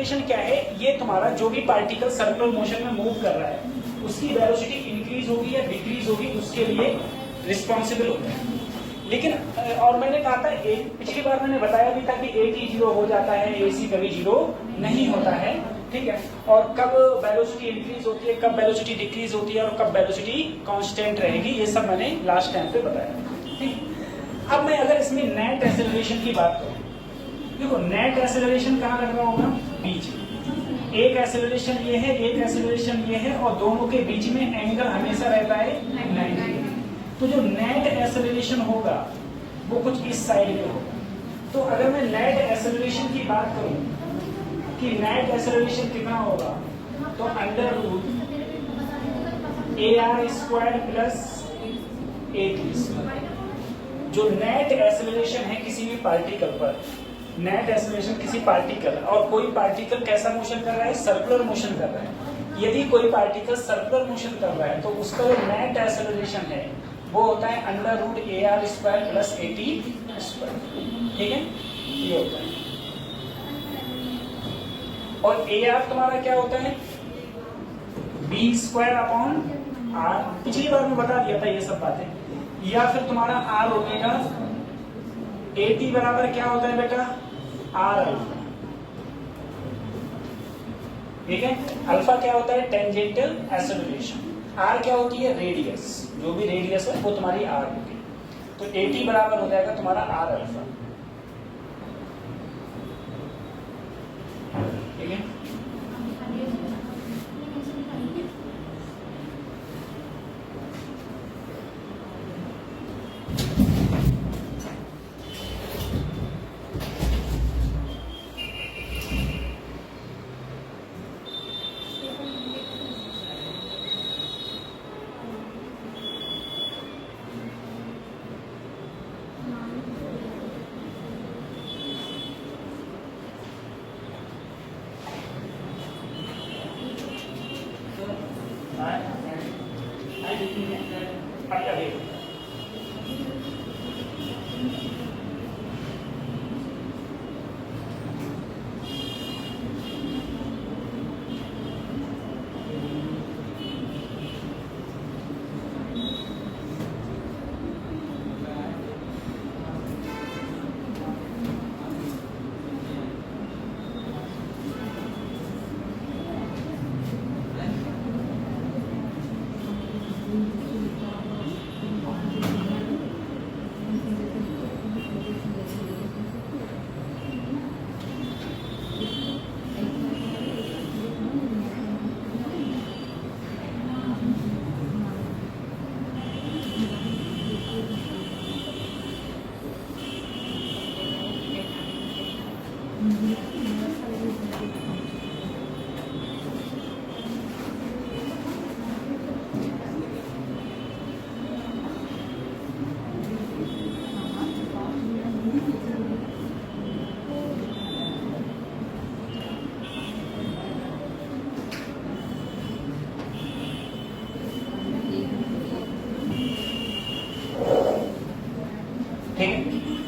Acceleration क्या है, ये तुम्हारा जो भी पार्टिकल सर्कुलर मोशन में मूव कर रहा है उसकी वेलोसिटी इंक्रीज होगी या डिक्रीज होगी उसके लिए रिस्पॉन्सिबल होता है। लेकिन और मैंने कहा था पिछली बार मैंने बताया भी था कि AT 0 हो जाता है, AC कभी 0 नहीं होता है, ठीक है। और कब वेलोसिटी इंक्रीज होती है, कब वेलोसिटी डिक्रीज होती है और कब वेलोसिटी कांस्टेंट रहेगी, ये सब मैंने लास्ट टाइम पे बताया, ठीक। अब मैं अगर इसमें नेट एक्सेलरेशन की बात करूं, देखो नेट एक्सेलरेशन कहाँ लग रहा होगा, बीच में। एक एक्सेलरेशन ये है, एक एक्सेलरेशन ये है और दोनों के बीच में एंगल हमेशा रहता है 90। तो जो नेट एक्सेलरेशन होगा वो कुछ इस साइड में होगा। तो अगर मैं नेट एक्सेलरेशन की बात करूं कि नेट एक्सेलरेशन कितना होगा, तो under root AR² plus AT²। जो नेट एक्सेलरेशन है किसी भी पार्टिकल पर, नेट एक्सेलरेशन किसी पार्टिकल, और कोई पार्टिकल कैसा मोशन कर रहा है, सर्कुलर मोशन कर रहा है। यदि कोई पार्टिकल सर्कुलर मोशन कर रहा है तो उसका जो नेट एक्सेलरेशन है वो होता है under root AR² plus AT², ठीक है, ये होता है। और AR तुम्हारा क्या होता है, B²/R। पिछली बार में बता दिया था ये सब बातें। या फिर तुम्हारा R होगा, AT बराबर क्या होता है बेटा, R अल्फा, ठीक है। अल्फा क्या होता है, टेंजेंटल एक्सेलरेशन। R क्या होती है, रेडियस, जो भी रेडियस है वो तुम्हारी R होगी। तो AT बराबर हो जाएगा तुम्हारा R अल्फा, ठीक है।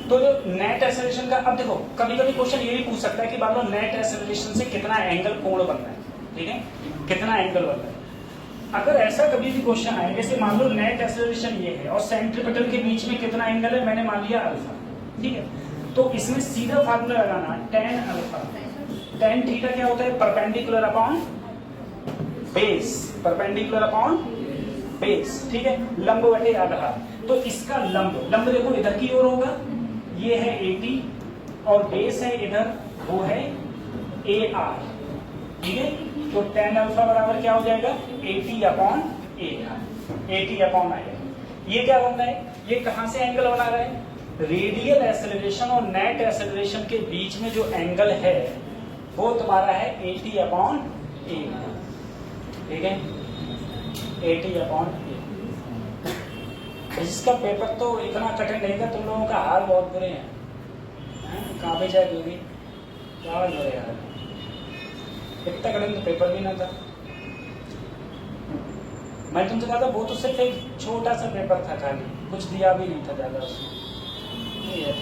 तो जो नेट एक्सेलरेशन का, अब देखो कभी कभी क्वेश्चन ये भी पूछ सकता है कि मान लो नेट एक्सेलरेशन से कितना एंगल कोण बनना है, ठीक है, कितना एंगल बनना है। अगर ऐसा कभी भी क्वेश्चन आए, जैसे मान लो नेट एक्सेलरेशन ये है और सेंट्रीपिटल के बीच में कितना एंगल है, मैंने मान लिया अल्फा, ठीक है। तो इसमें सीधा फार्मूला लगाना, tan अल्फा, tan थीटा क्या होता है, perpendicular upon base, perpendicular upon base, ठीक है, लंब बटे आधार। तो इसका लंब देखो इधर की ओर होगा, ये है AT और बेस है इधर, वो है AR, ठीक है। तो tan अल्फा बराबर क्या हो जाएगा, AT/AR, AT/AR। ये क्या बन रहा है, ये कहां से एंगल बना रहा है, रेडियल एक्सेलरेशन और नेट एक्सेलरेशन के बीच में जो एंगल है वो तुम्हारा है AT/AR, ठीक है, AT/AR। इसका पेपर तो इतना कठिन रहेगा, तुम लोगों का हाल बहुत बुरे हैं, कहाँ पे जाए दूंगी, क्या बुरे यार, इतना कठिन तो पेपर भी ना था। मैं तुमसे कहा था वो तो सिर्फ एक छोटा सा पेपर था, खाली कुछ दिया भी नहीं था ज्यादा उसमें। ये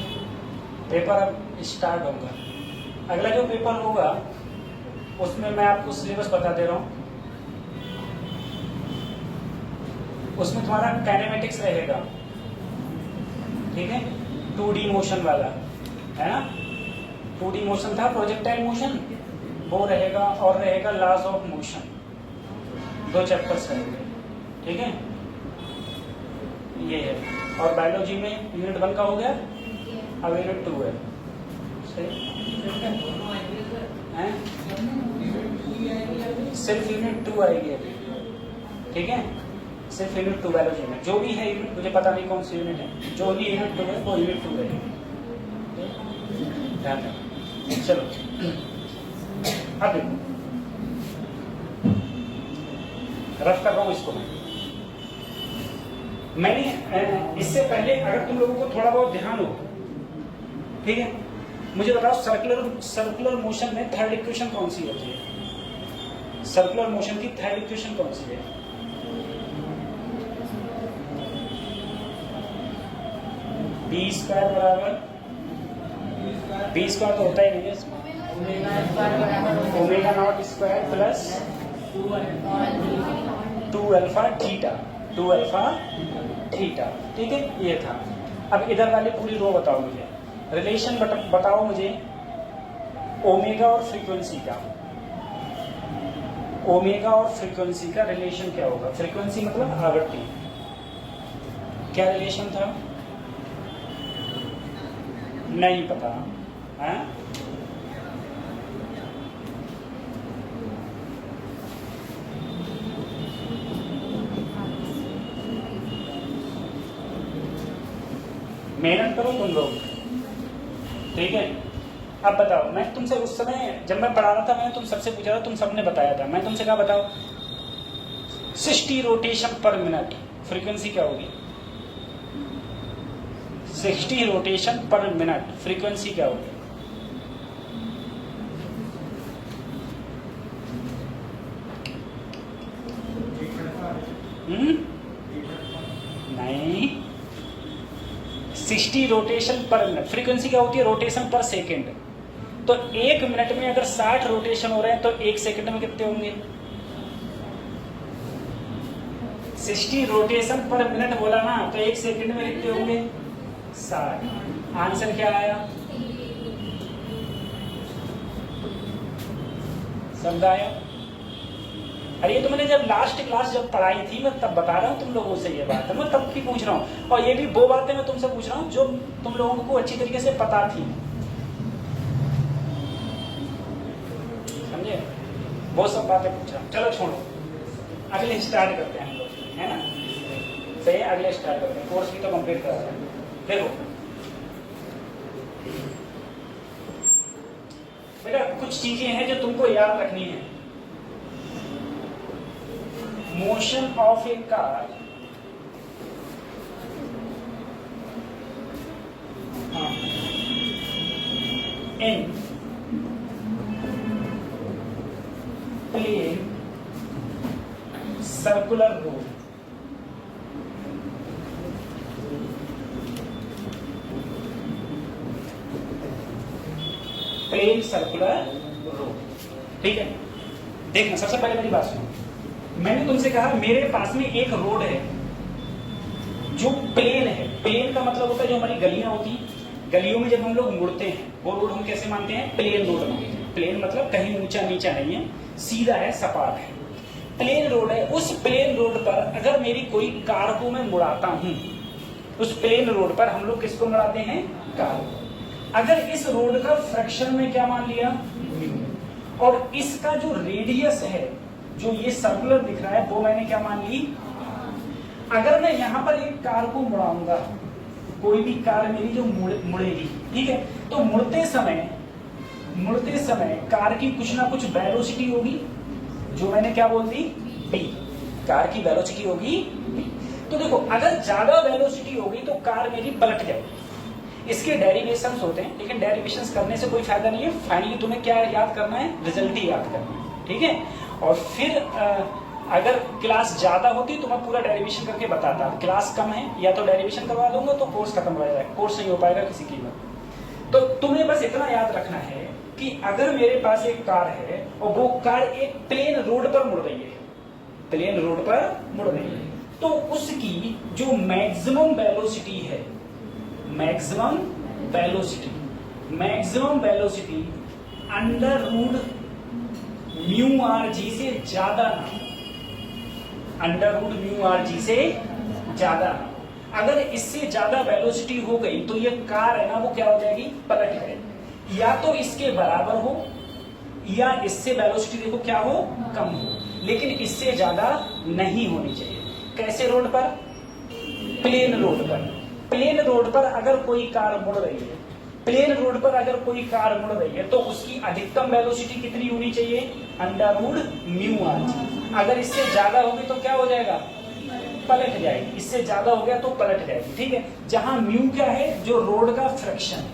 पेपर अब स्टार्ट होगा, अगला जो पेपर होगा उसमें मैं आपको सिलेबस बता दे रहा हूँ। उसमें तुम्हारा काइनेमेटिक्स रहेगा, ठीक है, 2D मोशन वाला है ना, 2D मोशन था, प्रोजेक्टाइल मोशन वो रहेगा, और रहेगा लॉज ऑफ मोशन, 2 चैप्टर्स रहेंगे, ठीक है, ये है। और बायोलॉजी में यूनिट 1 का हो गया, अब यूनिट 2 है, सही है, सिर्फ यूनिट 2 आएगी अभी, ठीक है, सिर्फ यूनिट 2 बायोलॉजी में। जो भी है यूनिट, मुझे पता नहीं कौन सी यूनिट है, जो भी यूनिट 2 है वो यूनिट 2 रहेगी, ध्यान रखना। चलो अब देखो, रफ कर रहा हूँ इसको मैंने इससे पहले अगर तुम लोगों को थोड़ा बहुत ध्यान हो, ठीक है, मुझे बताओ सर्कुलर मोशन में थर्ड इक्वेशन कौन सी होती है? सर्कुलर मोशन की थर्ड इक्वेशन कौन सी है? बी स्क्वायर बराबर, बी स्क्वायर तो होता ही नहीं है, omega naught square plus 2 alpha theta, 2 alpha theta, ठीक है, ये था। अब इधर वाले पूरी रो बताओ मुझे, रिलेशन बताओ मुझे ओमेगा और फ्रीक्वेंसी का, ओमेगा और फ्रीक्वेंसी का रिलेशन क्या होगा? फ्रीक्वेंसी मतलब आवृत्ति, क्या रिलेशन था? नहीं पता है? मेहनत करो तुम लोग, ठीक है। अब बताओ, मैं तुमसे उस समय जब मैं पढ़ा रहा था, मैंने तुम सबसे पूछा था, तुम सबने बताया था, मैं तुमसे कहा बताओ 60 रोटेशन पर मिनट फ्रीक्वेंसी क्या होगी? 60 रोटेशन पर मिनट फ्रीक्वेंसी क्या होगी? नहीं, 60 रोटेशन पर मिनट फ्रीक्वेंसी क्या होती है? रोटेशन पर सेकेंड। तो 1 मिनट में अगर 60 रोटेशन हो रहे हैं तो 1 सेकेंड में कितने होंगे? 60 रोटेशन पर मिनट बोला ना, तो 1 सेकेंड में कितने होंगे? 60। आंसर क्या आया? समझ आया? अरे ये तो मैंने जब लास्ट क्लास जब पढ़ाई थी, मैं तब बता रहा हूँ तुम लोगों से, ये बात है मैं तब की पूछ रहा हूँ, और ये भी वो बातें मैं तुमसे पूछ रहा हूँ जो तुम लोगों को अच्छी तरीके से पता थी, समझे? वो सब बातें पूछ रहा हूँ। चलो छोड़ो, अगले स्टार्ट करते हैं हम लोग, है ना? सही है, अगले स्टार्ट करते हैं, कोर्स भी तो कंप्लीट करा रहे हैं। देखो बेटा, कुछ चीजें हैं जो तुमको याद रखनी है। Motion of a car, in plane circular road, plane circular road, ठीक है। देखना, सबसे पहले मेरी बात सुनो, मैंने तुमसे कहा मेरे पास में एक रोड है जो प्लेन है। प्लेन का मतलब होता है जो हमारी गलियां होती, गलियों में जब हम लोग मुड़ते हैं वो रोड हम कैसे मानते हैं? प्लेन रोड मानते हैं। प्लेन मतलब कहीं ऊंचा नीचा नहीं है, सीधा है, सपाट है, प्लेन रोड है। उस प्लेन रोड पर अगर मेरी कोई कार को मैं मुड़ाता हूं, उस प्लेन रोड पर हम लोग किसको मुड़ाते हैं? कार। अगर इस रोड का फ्रैक्शन में क्या मान लिया? और इसका जो रेडियस है, जो ये सर्कुलर दिख रहा है, वो मैंने क्या मान ली? अगर मैं यहां पर एक कार को मुड़ाऊंगा, कोई भी कार मेरी जो मुड़ेगी, ठीक है, तो मुड़ते समय कार की कुछ ना कुछ वेलोसिटी होगी, जो मैंने क्या बोल दी? v। कार की वेलोसिटी होगी v। तो देखो, अगर ज्यादा वेलोसिटी होगी तो कार मेरी पलट जाएगी। इसके डेरिवेशंस होते हैं, लेकिन डेरिवेशंस करने से कोई फायदा नहीं है। फाइनली तुम्हें क्या याद करना है? रिजल्ट ही याद करना है, ठीक है। और फिर अगर क्लास ज्यादा होती तो मैं पूरा डेरिवेशन करके बताता। क्लास कम है, या तो डेरिवेशन करवा दूंगा तो कोर्स खत्म हो जाएगा, कोर्स नहीं हो पाएगा किसी कीमत। तो तुम्हें बस इतना याद रखना है कि अगर मेरे पास एक कार है और वो कार एक प्लेन रोड पर मुड़ रही है, प्लेन रोड पर मुड़ रही है, तो उसकी जो मैक्सिमम वेलोसिटी है, maximum velocity under root mu R G से ज्यादा ना, under root mu R G से ज्यादा ना। अगर इससे ज्यादा वेलोसिटी हो गई तो ये कार है ना वो क्या हो जाएगी, पलट जाएगी। या तो इसके बराबर हो या इससे वेलोसिटी देखो क्या हो, कम हो, लेकिन इससे ज्यादा नहीं होनी चाहिए। कैसे रोड पर, प्लेन रोड पर। प्लेन रोड पर अगर कोई कार मुड़ रही है, प्लेन रोड पर अगर कोई कार मुड़ रही है तो उसकी अधिकतम वेलोसिटी कितनी होनी चाहिए, under root mu R G. अगर इससे ज्यादा होगी तो क्या हो जाएगा, पलट जाएगी। इससे ज्यादा हो गया तो पलट जाएगी, ठीक है। जहां म्यू क्या है, जो रोड का फ्रैक्शन है,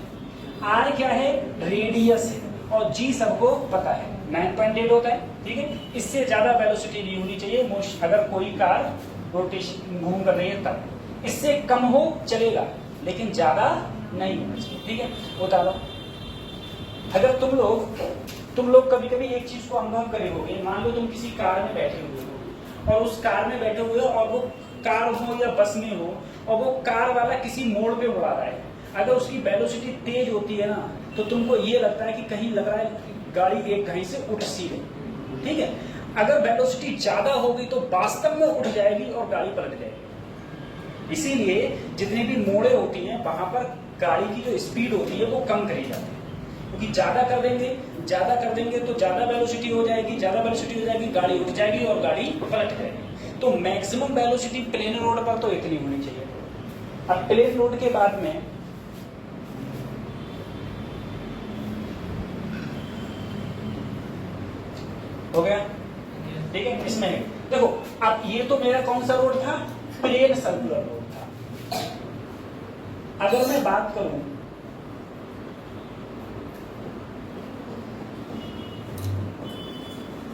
आर क्या है, रेडियस है, और जी सबको पता है 9.8 होता है, ठीक है। इससे ज्यादा वेलोसिटी नहीं होनी चाहिए अगर कोई कार रोटेशन घूम कर रही है तब। इससे कम हो चलेगा लेकिन ज्यादा नहीं होना चाहिए, ठीक है। बता दो, अगर तुम लोग कभी कभी एक चीज को अनुभव करे होगे, मान लो तुम किसी कार में बैठे हुए हो और उस कार में बैठे हुए हो और वो कार हो या बस में हो और वो कार वाला किसी मोड़ पे उड़ा रहा है। अगर उसकी वेलोसिटी तेज होती है ना तो तुमको ये लगता है कि कहीं लग रहा है गाड़ी एक कहीं से उठ सी गई, ठीक है। अगर वेलोसिटी ज्यादा होगी तो वास्तव में उठ जाएगी और गाड़ी पलट जाएगी। इसीलिए जितनी भी मोड़े होती हैं वहां पर गाड़ी की जो स्पीड होती है वो कम करी जाती है, क्योंकि ज्यादा कर देंगे तो ज्यादा वेलोसिटी हो जाएगी, गाड़ी उठ जाएगी और गाड़ी पलट जाएगी। तो मैक्सिमम वेलोसिटी प्लेन रोड पर तो इतनी होनी चाहिए। अब प्लेन रोड के बाद में हो गया, ठीक है। इसमें देखो, अब ये तो मेरा कौन सा रोड था, प्लेन सर्कुलर रोड था। अगर मैं बात करूं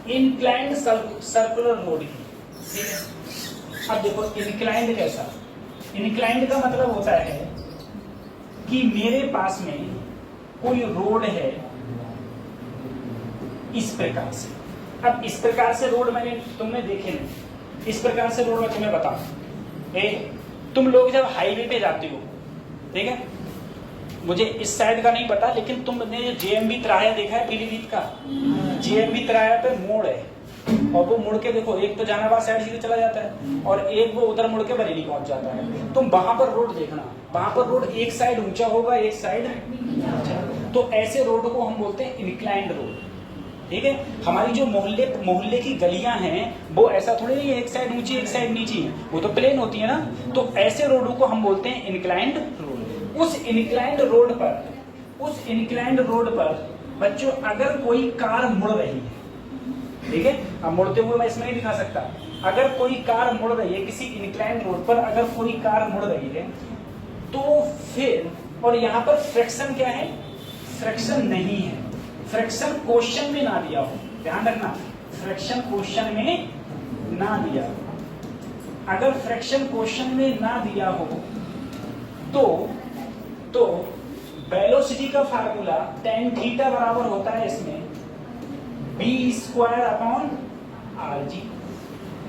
इंक्लाइंड सर्कुलर रोड की, ठीक है। अब देखो इंक्लाइंड कैसा, इंक्लाइंड का मतलब होता है कि मेरे पास में कोई रोड है इस प्रकार से। अब इस प्रकार से रोड तुमने देखे नहीं, इस प्रकार से रोड मैं तुम्हें बताऊं। तुम लोग जब हाईवे पे जाते हो, ठीक है, मुझे इस साइड का नहीं पता, लेकिन तुमने जेएमबी तिराया देखा है पीलीभीत का, जेएमबी तिराया पे मोड़ है और वो मुड़ के देखो, एक तो जहानाबाद साइड सीधे चला जाता है और एक वो उधर मुड़ के बरेली पहुंच जाता है। तुम वहां पर रोड देखना, वहां पर रोड एक साइड ऊंचा होगा, एक साइड नीचा। तो ऐसे रोड को हम बोलते हैं इंक्लाइंड रोड, ठीक है। हमारी जो मोहल्ले की गलियां हैं वो ऐसा थोड़ी नहीं है, एक साइड ऊंची एक साइड नीची है, वो तो प्लेन होती है ना। तो ऐसे रोडों को हम बोलते हैं इंक्लाइंड रोड। उस इंक्लाइंड रोड पर बच्चों अगर कोई कार मुड़ रही है, ठीक है, अब मुड़ते हुए मैं इसमें नहीं दिखा सकता, अगर कोई कार मुड़ रही है किसी इंक्लाइंड रोड पर, अगर कोई कार मुड़ रही है तो फिर, और यहाँ पर फ्रैक्शन क्या है, फ्रैक्शन नहीं है, फ्रैक्शन क्वेश्चन में ना दिया हो, ध्यान रखना, फ्रैक्शन क्वेश्चन में ना दिया हो। अगर फ्रैक्शन क्वेश्चन में ना दिया हो तो वेलोसिटी का फार्मूला tan थीटा बराबर होता है इसमें b² अपॉन rg,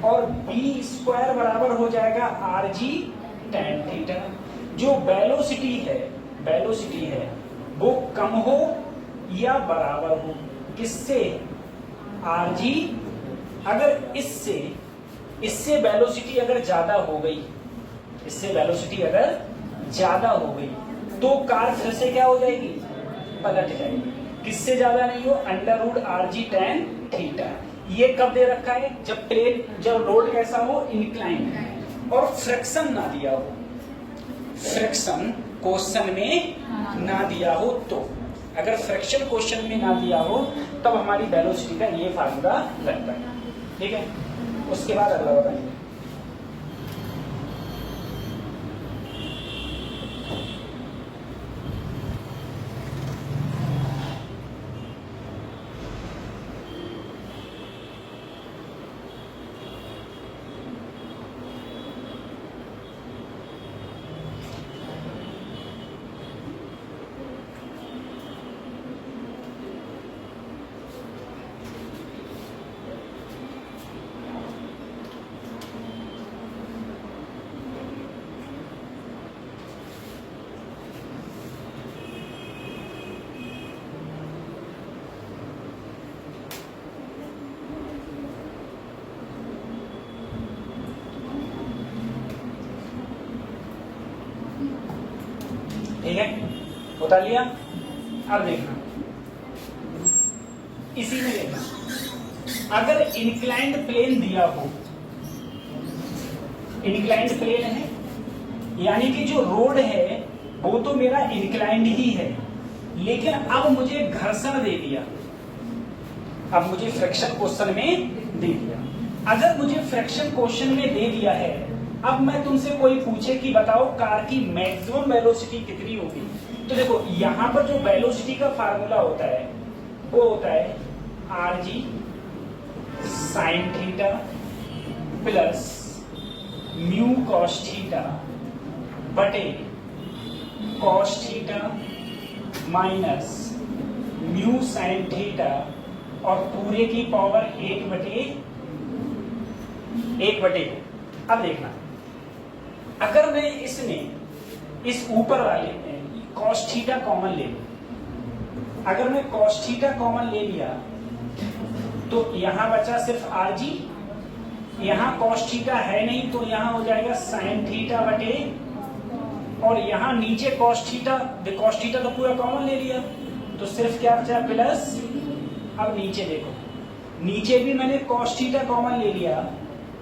और b² बराबर हो जाएगा rg tan थीटा। जो वेलोसिटी है वो कम हो या बराबर हो किससे, rg। अगर इससे वेलोसिटी अगर ज्यादा हो गई, तो कार फिर से क्या हो जाएगी, पलट जाएगी। किससे ज्यादा नहीं हो, under root rg tan theta. ये कब दे रखा है, जब रोड कैसा हो, इंक्लाइन, और फ्रैक्शन ना दिया हो, फ्रैक्शन क्वेश्चन में ना दिया हो। तो अगर फ्रैक्शन क्वेश्चन में ना दिया हो तब हमारी वेलोसिटी का ये फार्मूला लगता है, ठीक है। उसके बाद अगला बताएंगे। बता लिया। अब देखना इसी में देखना, अगर इंक्लाइंड प्लेन दिया हो, इंक्लाइंड प्लेन है यानी कि जो रोड है वो तो मेरा इंक्लाइंड ही है, लेकिन अब मुझे घर्षण दे दिया, अब मुझे फ्रैक्शन क्वेश्चन में दे दिया। अगर मुझे फ्रैक्शन क्वेश्चन में दे दिया है, अब मैं तुमसे कोई पूछे कि बताओ कार की मैक्सिमम वेलोसिटी कितनी होगी, तो देखो यहां पर जो वेलोसिटी का फार्मूला होता है वो होता है r g sine theta plus mu cos theta बटे cos theta minus mu sine theta और पूरे की पावर एक बटे। अब देखना, अगर मैं इसमें इस ऊपर वाले कॉस थीटा कॉमन ले लूं, अगर मैं कॉस थीटा कॉमन ले लिया तो यहां बचा सिर्फ आर जी, यहां कॉस थीटा है नहीं तो यहां हो जाएगा साइन थीटा बटे, और यहां नीचे कॉस थीटा तो पूरा कॉमन ले लिया तो सिर्फ क्या बचा प्लस। अब नीचे देखो, नीचे भी मैंने कॉस थीटा कॉमन ले लिया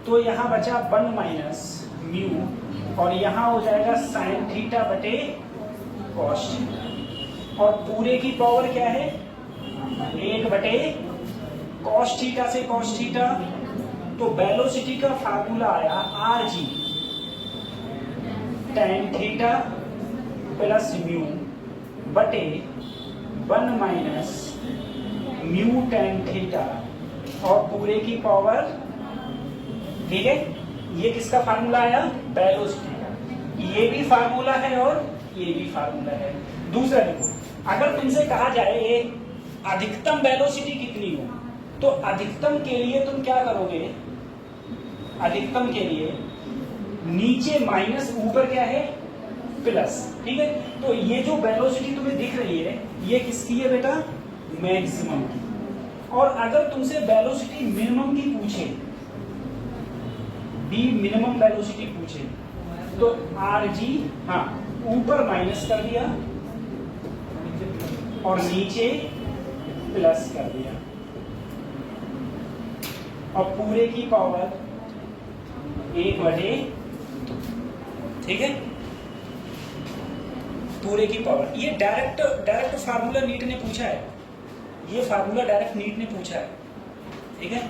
तो यहां बचा 1 माइनस म्यू, और यहां हो जाएगा साइन थीटा बटे कॉस थीटा, और पूरे की पावर क्या है 1 बटे कॉस थीटा से कॉस थीटा। तो वेलोसिटी का फार्मूला आया R G tan theta plus mu बटे 1 माइनस म्यू tan थीटा और पूरे की पावर, ठीक है। ये किसका फार्मूला आया वेलोसिटी का, ये भी फार्मूला है और ये भी फार्मूला है। दूसरा देखो, अगर तुमसे कहा जाए अधिकतम वेलोसिटी कितनी हो, तो अधिकतम के लिए तुम क्या करोगे, अधिकतम के लिए नीचे माइनस ऊपर क्या है प्लस, ठीक है। तो ये जो वेलोसिटी तुम्हें दिख रही है ये किसकी है बेटा, मैक्सिमम की। और अगर तुमसे वेलोसिटी मिनिमम की पूछे, बी मिनिमम वेलोसिटी पूछे, तो आर जी हाँ ऊपर माइनस कर दिया और नीचे प्लस कर दिया, और पूरे की पावर 1 बटे, ठीक है, पूरे की पावर। ये डायरेक्ट फार्मूला नीट ने पूछा है, ये फार्मूला डायरेक्ट नीट ने पूछा है, ठीक है।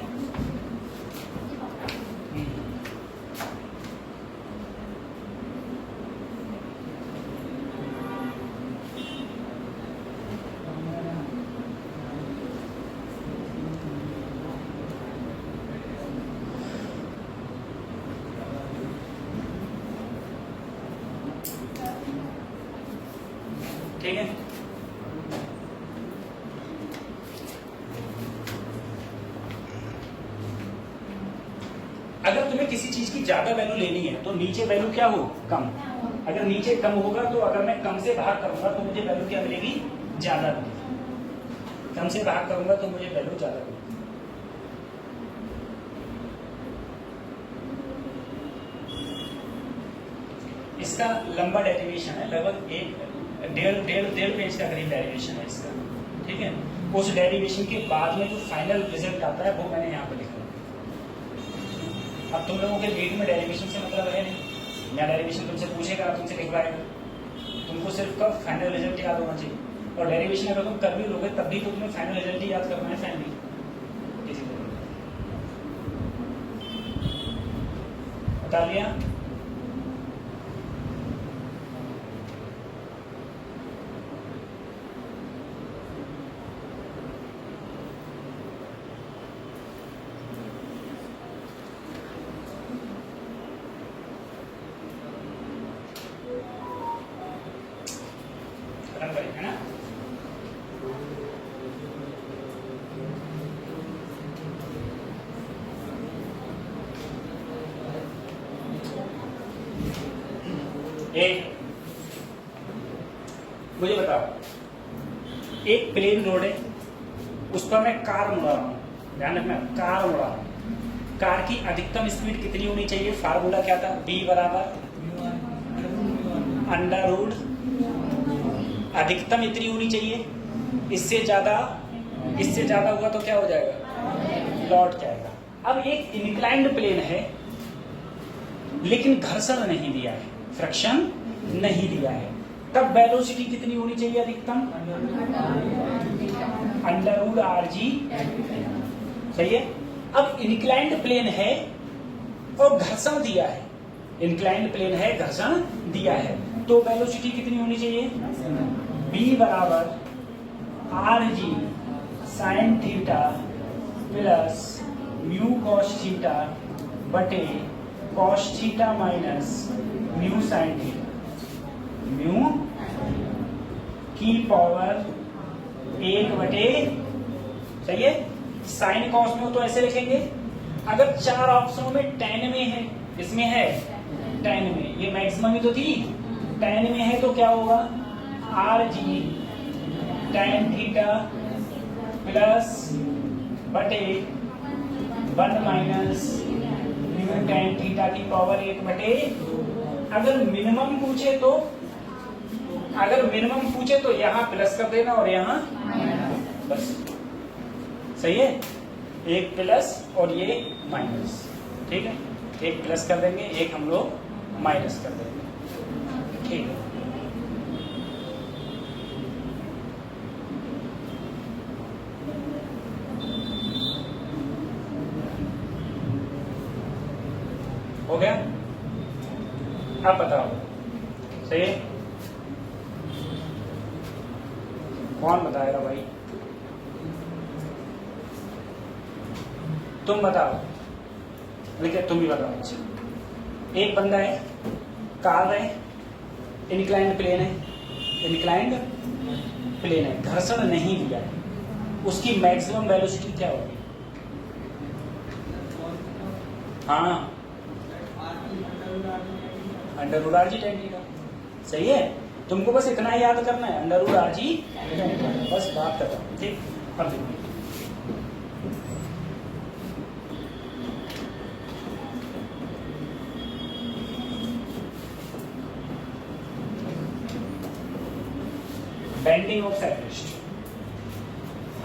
ठीक है, अगर तुम्हें किसी चीज की ज्यादा वैल्यू लेनी है तो नीचे वैल्यू क्या हो कम, अगर नीचे कम होगा तो अगर मैं कम से भाग करूंगा तो मुझे वैल्यू क्या मिलेगी ज्यादा मिलेगी, कम से भाग करूंगा तो मुझे वैल्यू ज्यादा मिलेगी। इसका लंबा डेरिवेशन है, लगभग डेढ़ पेज का करीब डेरिवेशन है इसका, ठीक है। उस डेरिवेशन के बाद में जो फाइनल रिजल्ट आता है वो मैंने यहाँ पे लिखा। अब तुम लोगों के लीड में डेरिवेशन से मतलब है नहीं, या डेरिवेशन तुमसे पूछेगा तुमसे लिखवाएगा, तुमको सिर्फ कब फाइनल रिजल्ट याद होना चाहिए, और डेरिवेशन अगर तुम कर भी लोगे तब भी तो तुम्हें फाइनल रिजल्ट ही याद करना है फाइनली, किसी तरह बता लिया। है ना, एक मुझे बताओ, एक प्लेन रोड है, उस पर मैं कार मुड़ा रहा हूं, ध्यान रखना कार मुड़ा रहा हूं, कार की अधिकतम स्पीड कितनी होनी चाहिए, फार्मूला क्या था, बी बराबर अंडर रूट अधिकतम इतनी होनी चाहिए, इससे ज्यादा हुआ तो क्या हो जाएगा, लौट जाएगा। अब एक इंक्लाइंड प्लेन है लेकिन घर्षण नहीं दिया है, फ्रिक्शन नहीं दिया है, तब वेलोसिटी कितनी होनी चाहिए अधिकतम, √rg। सही है। अब इंक्लाइंड प्लेन है और घर्षण दिया है, इंक्लाइंड प्लेन है घर्षण दिया है, तो वेलोसिटी कितनी होनी चाहिए, v बराबर rg sin theta plus mu cos theta बटे cos theta minus mu sin theta, mu की पावर 1 बटे, सही है। साइन कॉस में हो तो ऐसे लिखेंगे, अगर 4 ऑप्शनों में tan में है, इसमें है tan में, ये मैक्सिमम ही तो थी, tan में है तो क्या होगा, rg tan थीटा प्लस बटे 1 माइनस म्यू tan थीटा की पावर 1 बटे, अगर मिनिमम पूछे तो यहाँ प्लस कर देना और यहाँ बस, सही है। एक प्लस और ये माइनस, ठीक है, एक प्लस कर देंगे, एक हम लोग माइनस कर देंगे, ठीक है। हो गया। अब बताओ, सही है, कौन बताएगा भाई, तुम बताओ, लेकिन तुम भी बताओ। अच्छा, एक बंदा है, कार है, इंक्लाइंड प्लेन है, घर्षण नहीं दिया है, उसकी मैक्सिमम वेलोसिटी क्या होगी, हाँ √rg tan थीटा, सही है। तुमको बस इतना ही याद करना है, √rg, बस बात करता हूँ, ठीक। अब देखिए, बेंडिंग ऑफ साइक्लिस्ट।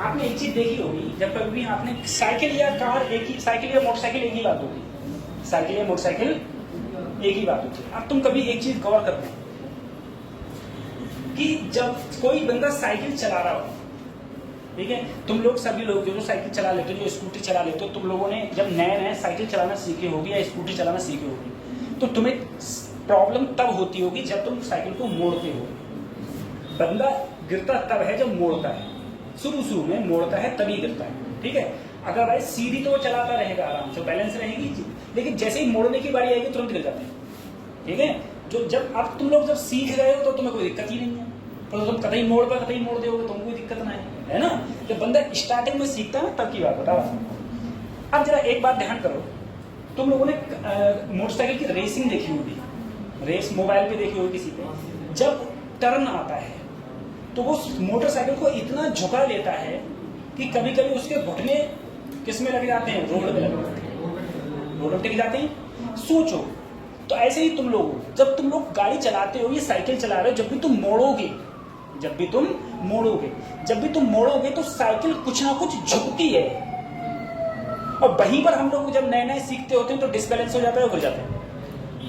आपने एक चीज देखी होगी, जब कभी भी आपने साइकिल या कार एक ही, साइकिल या मोटरसाइकिल एक ही बात होगी, साइकिल या मोटरसाइकिल एक ही बात होती है। अब तुम कभी एक चीज गौर करते हैं कि जब कोई बंदा साइकिल चला रहा हो, ठीक है, तुम लोग सभी लोग जो साइकिल चला लेते हो, जो स्कूटी चला लेते हो, तुम लोगों ने जब नए साइकिल चलाना सीखे होगी या स्कूटी चलाना सीखे होगी, तो तुम्हें प्रॉब्लम तब होती होगी जब तुम साइकिल को मोड़ते हो। बंदा गिरता तब है जब मोड़ता है, शुरू में मोड़ता है तभी गिरता है, ठीक है। अगर भाई सीधी तो वो चलाता रहेगा, आराम से बैलेंस रहेगी, लेकिन जैसे ही मोड़ने की बारी आएगी तुरंत गिर जाते हैं, ठीक है। जो जब अब तुम लोग जब सीख रहे हो तो तुम्हें कोई दिक्कत ही नहीं है, पर तुम कतई मोड़ दोगे, तुमको कोई दिक्कत ना है ना। जब बंदा स्टार्टिंग में सीखता है तब की बात बताओ। अब जरा एक बात ध्यान करो, तुम लोगों ने मोटरसाइकिल की रेसिंग देखी होगी, रेस मोबाइल पे देखी होगी किसी पे, जब टर्न आता है तो वो मोटरसाइकिल को इतना झुका लेता है कि कभी कभी उसके घुटने किस में लग जाते हैं, रोड में लग जाते हैं, रोड में टिक जाते हैं। सोचो, तो ऐसे ही तुम लोग, जब तुम लोग गाड़ी चलाते हो, ये साइकिल चला रहे हो, जब भी तुम मोड़ोगे तो साइकिल कुछ ना कुछ झुकती है, और वहीं पर हम लोग जब नए सीखते होते हैं तो डिसबैलेंस हो जाता है, गिर जाते हैं,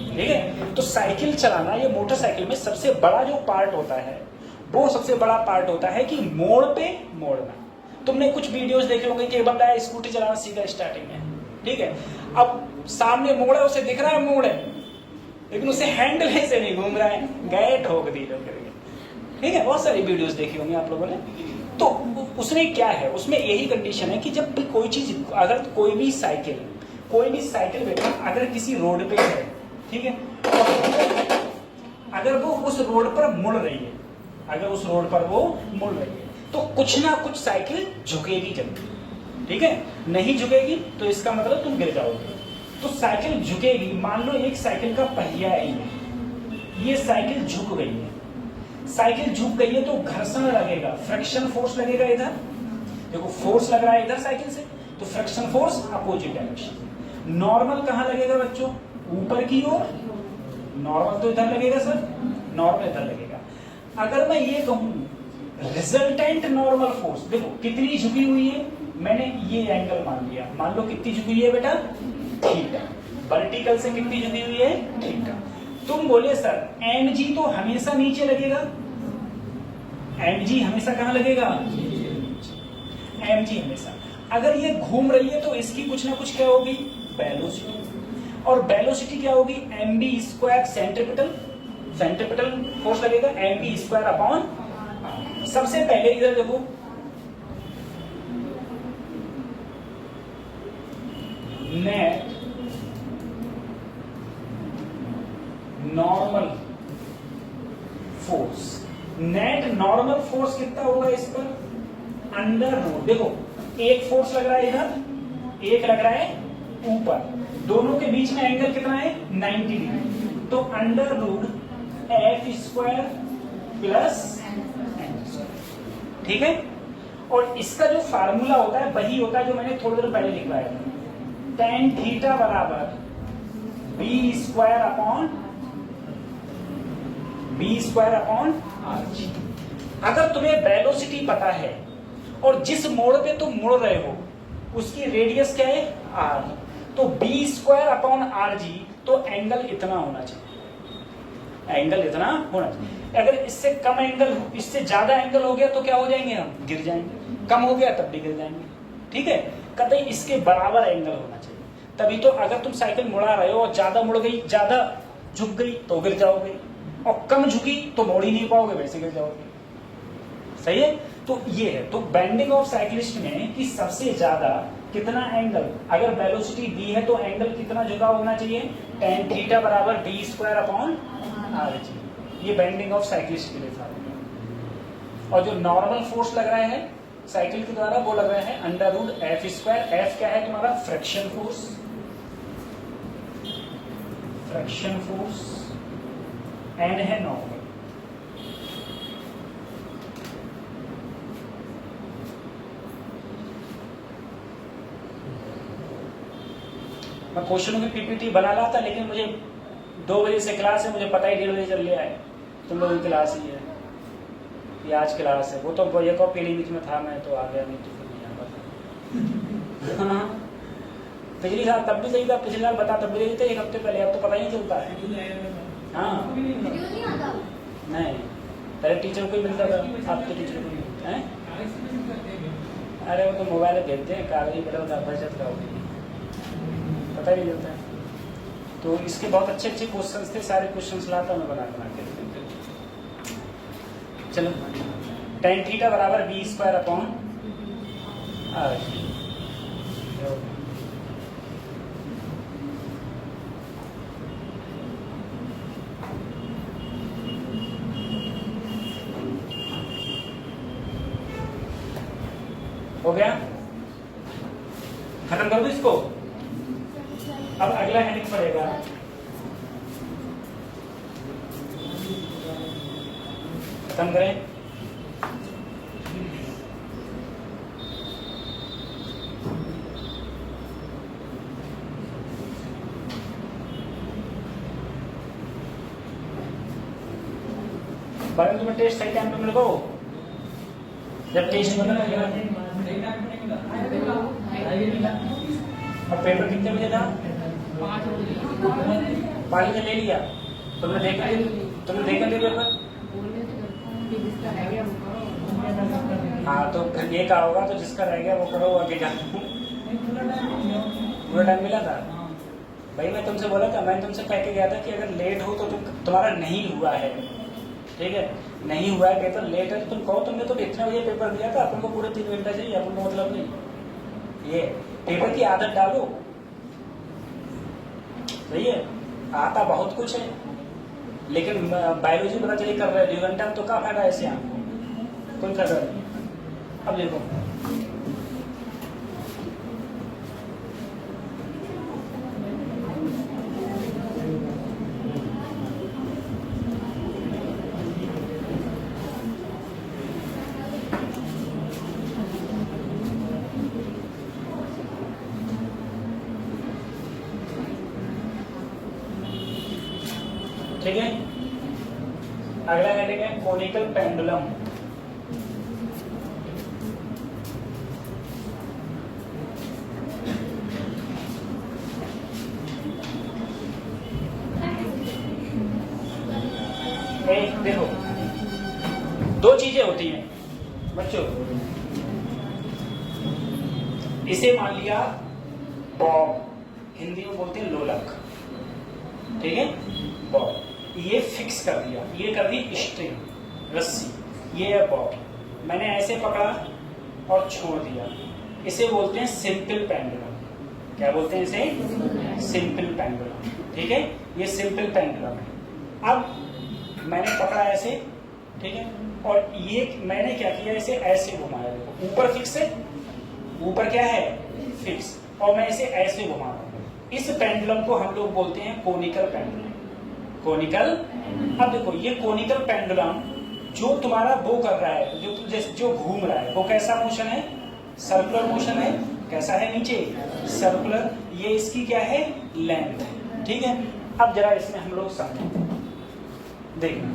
ठीक है। तो साइकिल चलाना, ये मोटरसाइकिल में सबसे बड़ा जो पार्ट होता है, वो सबसे बड़ा पार्ट होता है कि मोड़ पे मोड़ना। तुमने कुछ वीडियोस देखे होंगे कि एक बंदा स्कूटी चलाना सीखा स्टार्टिंग में, ठीक है, अब सामने मोड़ है, उसे दिख रहा है मोड़ है, लेकिन उसे हैंडल से नहीं घूम रहा है, गए ठोक दी लोग, ठीक है। बहुत सारी वीडियोस देखी होंगी आप लोगों ने। तो उसमें क्या है, उसमें यही कंडीशन है कि जब भी कोई चीज, अगर कोई भी साइकिल बेटा अगर किसी रोड पे है, ठीक है, अगर वो उस रोड पर मुड़ रही है, तो कुछ ना कुछ साइकिल झुकेगी जल्दी, ठीक है। नहीं झुकेगी तो इसका मतलब तुम गिर जाओगे। तो साइकिल झुकेगी, मान लो एक साइकिल का पहिया है, ये साइकिल झुक गई है, तो घर्षण लगेगा, फ्रिक्शन फोर्स लगेगा इधर, देखो फोर्स लग रहा है इधर साइकिल से, तो friction force opposite direction. Normal कहाँ लगेगा बच्चों, ऊपर की ओर, नॉर्मल तो इधर लगेगा सर, नॉर्मल इधर लगेगा। अगर मैं ये कहूं रिजल्टेंट नॉर्मल फोर्स, देखो कितनी झुकी हुई है, मैंने ये एंगल मान लिया, मान लो कितनी झुकी हुई है बेटा, थीटा, वर्टिकल से कितनी झुकी हुई है, थीटा। तुम बोले सर mg तो हमेशा नीचे लगेगा, mg हमेशा कहां लगेगा, mg हमेशा। अगर ये घूम रही है तो इसकी कुछ ना कुछ क्या होगी, वेलोसिटी, और वेलोसिटी क्या होगी, mv स्क्वायर सेंट्रीपिटल फोर्स लगेगा, mv स्क्वायर अपॉन। सबसे पहले इधर देखो, net normal force, net normal force कितना होगा इस पर, अंडर रूट, देखो एक फोर्स लग रहा है इधर, एक लग रहा है ऊपर, दोनों के बीच में एंगल कितना है, 90 डिग्री, तो under root F square plus, ठीक है। और इसका जो फार्मूला होता है वही होता है जो मैंने थोड़ी देर पहले लिखवाया था, tan थीटा बराबर v square upon are G. अगर तुम्हें वेलोसिटी पता है और जिस मोड़ पे तुम मुड़ रहे हो उसकी रेडियस क्या है, आर, तो v square upon R G, तो एंगल इतना होना चाहिए, एंगल इतना होना चाहिए। अगर इससे कम एंगल, इससे ज्यादा एंगल हो गया तो क्या हो जाएंगे, हम गिर जाएंगे, कम हो गया तब भी गिर जाएंगे, ठीक है। कतई इसके बराबर एंगल होना चाहिए, तभी तो अगर तुम साइकिल मुड़ा रहे हो और ज्यादा मुड़ गई, ज्यादा झुक गई तो गिर जाओगे, और कम झुकी तो मोड़ ही नहीं पाओगे, वैसे गिर जाओगे, सही है। तो ये है, तो बेंडिंग ऑफ साइक्लिस्ट में कि सबसे ज्यादा कितना एंगल, अगर वेलोसिटी दी है तो एंगल कितना झुका होना चाहिए, tan थीटा बराबर v square upon are G, ये बेंडिंग ऑफ साइक्लिस्ट के लिए था। और जो नॉर्मल फोर्स लग रहा है साइकिल के द्वारा वो लग रहा है under root F square, F क्या है तुम्हारा, फ्रिक्शन फोर्स, एन है नॉर्मल। मैं क्वेश्चनों की पीपीटी बना रहा था, लेकिन मुझे 2 बजे से क्लास है, मुझे पता ही 1:30 बजे चल गया है, तुम लोगों की क्लास ही है, ये आज क्लास है। वो तो एक और पीली बीच में था, मैं तो आ गया, नहीं तो फिर नहीं आ पाता। हाँ, पिछली साल तब भी सही था, पिछले साल बता तब भी सही था, 1 हफ्ते पहले, अब तो पता ही नहीं चलता है। हाँ नहीं, पहले टीचर को ही मिलता था, अब तो टीचर को नहीं है। अरे वो तो मोबाइल भेजते हैं, कागजी बड़ा होता, बचत का होगी, पता नहीं चलता है। तो इसके बहुत अच्छे अच्छे क्वेश्चंस थे, सारे क्वेश्चंस लाता मैं बना के। चलो, tan थीटा बराबर बी स्क्वायर अपॉन आर। हो गया, खत्म कर दो इसको। अब अगला हेडिंग पड़ेगा खत्म करें। बाकी तुम्हें टेस्ट सही टाइम पे मिल गो, जब टेस्ट बना और पेपर कितने बजे था, 5 बजे ले लिया। तुमने देखा नहीं पेपर? हाँ, तो फिर ये कहा होगा, तो जिसका रह गया वो करो, आगे जा। पूरा टाइम मिला था भाई, मैं तुमसे बोला था, मैंने तुमसे कह के गया था कि अगर लेट हो तो तुम्हारा नहीं हुआ है, ठीक है, नहीं हुआ है पेपर, लेट है तो तुम कहो तुमने तो इतने बजे पेपर दिया था, अपन को पूरे 3 घंटा चाहिए, अपन को मतलब नहीं। ये पेपर की आदत डालो, सही है, आता बहुत कुछ है, लेकिन बायोलॉजी पता चली कर रहे 2 घंटा में, तो क्या फायदा ऐसे आपको, कोई फायदा नहीं। अब देखो, ठीक है, अगला हेडिंग है कोनिकल पेंडुलम। देखो दो चीजें होती हैं बच्चों, इसे मान लिया बॉब, हिंदी में बोलते हैं लोलक, ठीक है बॉब, ये फिक्स कर दिया, ये कर दी स्ट्रिंग रस्सी, ये है बॉब, मैंने ऐसे पकड़ा और छोड़ दिया, इसे बोलते हैं सिंपल पेंडुलम। क्या बोलते हैं इसे? सिंपल पेंडुलम, ठीक है, ये सिंपल पेंडुलम है। अब मैंने पकड़ा ऐसे, ठीक है, और ये मैंने क्या किया, इसे ऐसे घुमाया, देखो ऊपर फिक्स है, ऊपर क्या है फिक्स, और मैं इसे ऐसे घुमा रहा हूँ। इस पेंडुलम को हम लोग बोलते हैं कोनिकल पेंडुलम। कोनिकल, अब देखो ये कोनिकल पेंडुलम जो तुम्हारा वो कर रहा है, जो घूम रहा है, वो कैसा मोशन है? सर्कुलर मोशन है। कैसा है? नीचे सर्कुलर, ये इसकी क्या है? लेंथ है, ठीक है। अब जरा इसमें हम लोग समझें, देखना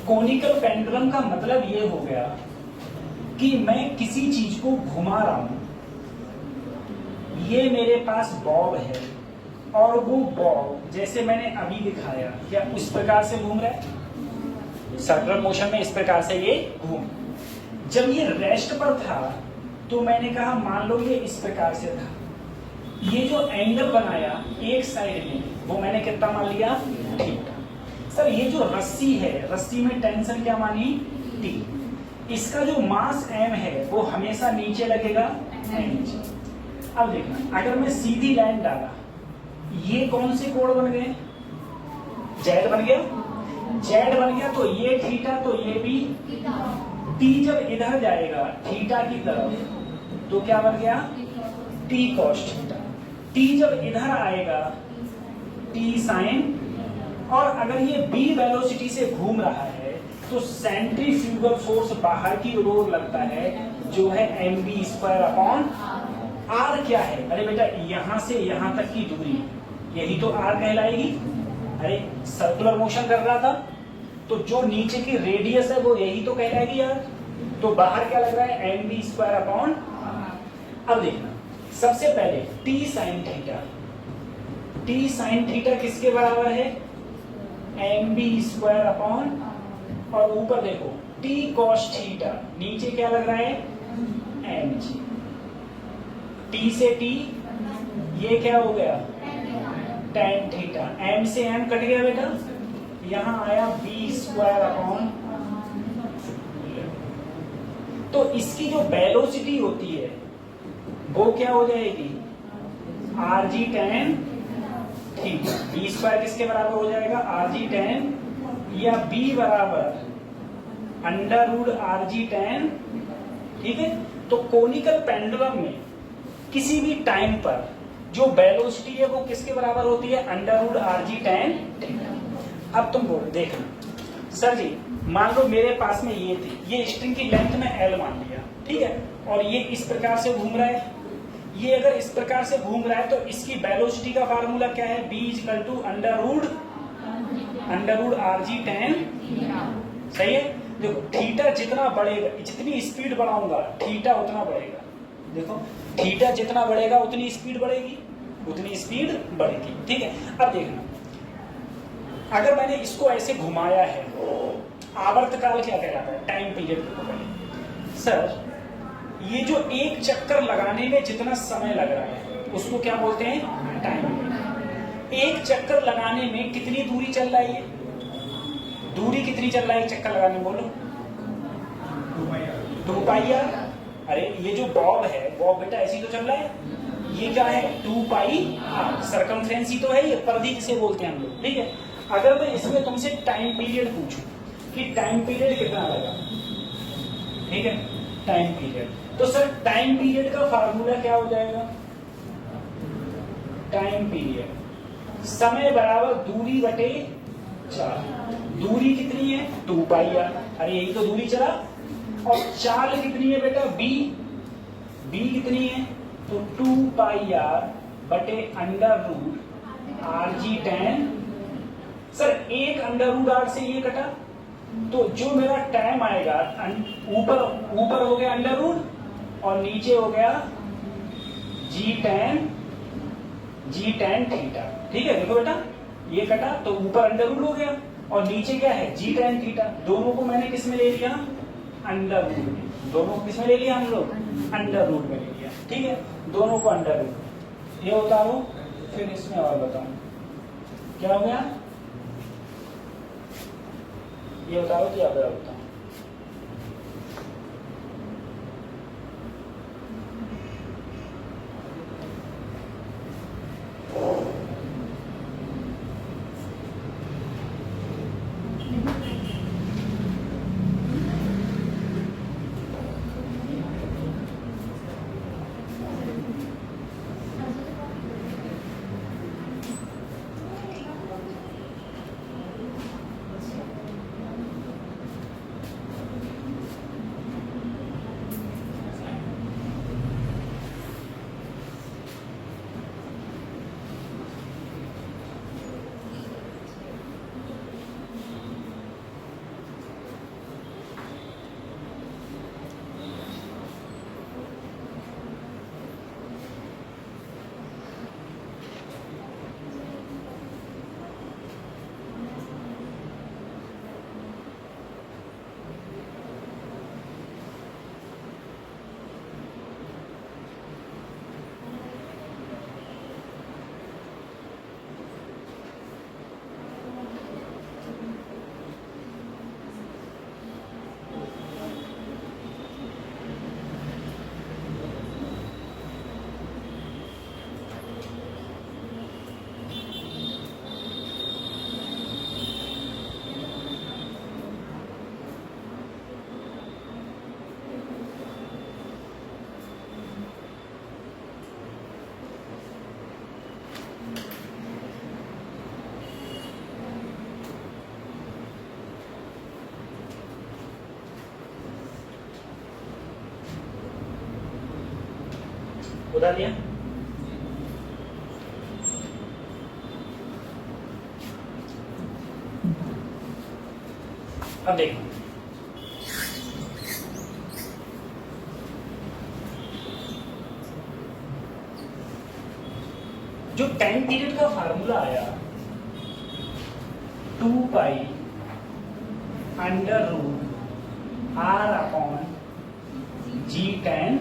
कोनिकल पेंडुलम का मतलब ये हो गया कि मैं किसी चीज को घुमा रहा हूं, ये मेरे पास बॉब है और वो बॉब जैसे मैंने अभी दिखाया क्या उस प्रकार से घूम रहा है, सर्कुलर मोशन में इस प्रकार से ये घूम। जब ये रेस्ट पर था तो मैंने कहा मान लो ये इस प्रकार से था, ये जो एंगल बनाया एक साइड में वो मैंने कितना मान लिया? थीटा। सर ये जो रस्सी है, रस्सी में टेंशन क्या मानी? टी। इसका जो मास m है वो हमेशा नीचे लगेगा नीचे। अब देखना अगर मैं सीधी लाइन डाला, ये कौन से कोण बन गए? जेड बन गया, जेड बन गया, तो ये थीटा तो ये भी टी। जब इधर जाएगा थीटा की तरफ तो क्या बन गया? T cos theta. टी जब इधर आएगा टी साइन, और अगर ये b वेलोसिटी से घूम रहा है तो सेंट्रीफ्यूगल फोर्स बाहर की ओर लगता है जो है mv²/r। r क्या है? अरे बेटा यहां से यहां तक की दूरी, यही तो r कहलाएगी। अरे सर्कुलर मोशन कर रहा था तो जो नीचे की रेडियस है वो यही तो कहलाएगी यार, तो बाहर क्या लग रहा है? mv²/r। अब देखना सबसे पहले t sin theta, t sin theta किसके बराबर है? mv²/, और ऊपर देखो t cos थीटा, नीचे क्या लग रहा है? mg। t से t ये क्या हो गया? tan theta. m से m कट गया बेटा, यहां आया v²/। तो इसकी जो वेलोसिटी होती है वो क्या हो जाएगी? rg tan theta. b² किसके बराबर हो जाएगा? rg tan, या b बराबर √rg tan, ठीक है। तो कोनिकल पेंडुलम में किसी भी टाइम पर जो वेलोसिटी है वो किसके बराबर होती है? √rg tan theta. अब तुम बोलो देखना सर जी, मान लो मेरे पास में ये थी, ये स्ट्रिंग की लेंथ में l मान लिया, ठीक है, और ये इस प्रकार से घूम रहा है। ये अगर इस प्रकार से घूम रहा है तो इसकी वेलोसिटी का फार्मूला क्या है? b = √rg tan, सही है। देखो थीटा जितना बढ़ेगा, जितनी स्पीड बढ़ाऊंगा थीटा उतना बढ़ेगा। देखो थीटा जितना बढ़ेगा उतनी स्पीड बढ़ेगी, उतनी स्पीड बढ़ेगी, ठीक है। अब देखना अगर मैंने इसको ऐसे घुमाया है, आवर्तकाल क्या कहलाता है? टाइम पीरियड को पहले। सर ये जो एक चक्कर लगाने में जितना समय लग रहा है उसको क्या बोलते हैं? टाइम। एक चक्कर लगाने में कितनी दूरी चल रहा है? ये दूरी कितनी चल रहा है एक चक्कर लगाने में? बोलो 2πr। अरे ये जो बॉब है, बॉब बेटा ऐसी तो चल रहा है, ये क्या है? 2πr। सर्कमफ्रेंस ही तो है ये, परिधि जिसे बोलते हैं हम लोग, ठीक है। अगर मैं इसमें तुमसे टाइम पीरियड पूछूं कि टाइम पीरियड कितना लगा, ठीक है, टाइम पीरियड, तो सर टाइम पीरियड का फार्मूला क्या हो जाएगा? टाइम पीरियड समय बराबर दूरी बटे 4। दूरी कितनी है? 2πr। अरे यही तो दूरी चला। और चाल कितनी है बेटा? b। b कितनी है? तो 2πr बटे √rg tan। सर एक √r से ये कटा, तो जो मेरा टाइम आएगा ऊपर ऊपर हो गया अंडर रूट और नीचे हो गया जी टेन थीटा। ठीक है, देखो बेटा ये कटा तो ऊपर अंडर रूट हो गया और नीचे क्या है जी टेन थीटा। दोनों को मैंने किस में ले लिया? अंडर रूट में। दोनों को किस में ले लिया हम लोग? अंडर रूट में ले लिया। ठीक है, दोनों को अंडर रूट। ये उतारो, फिर इसमें और बताऊं क्या हो गया। ये उतारो तो या बताऊं बता दिया। अब देखो जो टाइम पीरियड का फार्मूला आया 2 pi under root are upon ji tan.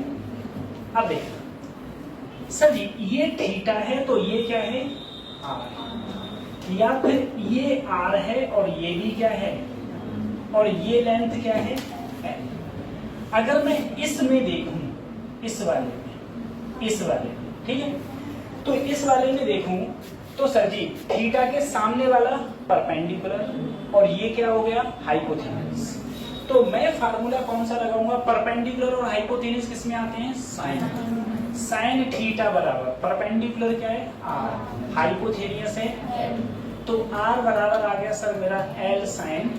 अब देखो सर जी ये थीटा है तो ये क्या है? आर। या फिर ये आर है और ये भी क्या है? और ये लेंथ क्या है? एल। अगर मैं इसमें देखूं, इस वाले में, ठीक है, तो इस वाले में देखूं तो सर जी थीटा के सामने वाला परपेंडिकुलर और ये क्या हो गया? हाइपोथेनस। तो मैं फार्मूला कौन सा लगाऊंगा? परपेंडिकुलर और हाइपोथेनस किस में आते हैं? साइन थीटा बराबर परपेंडिकुलर क्या है? आर, हाइपोथेनियस है एल। तो आर बराबर आ गया सर मेरा एल साइन।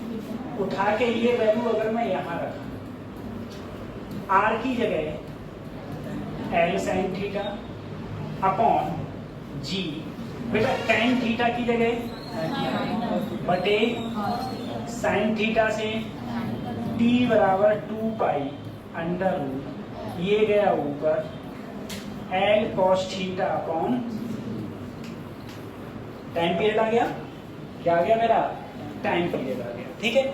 उठा के ये वैल्यू अगर मैं यहां रखा आर की जगह एल साइन थीटा अपॉन जी, बेटा टेन थीटा की जगह बटे साइन थीटा से टी बराबर 2 पाई अंडर रूट ये गया ऊपर l cos theta upon time period आ गया। क्या आ गया मेरा? टाइम पीरियड आ गया। ठीक है,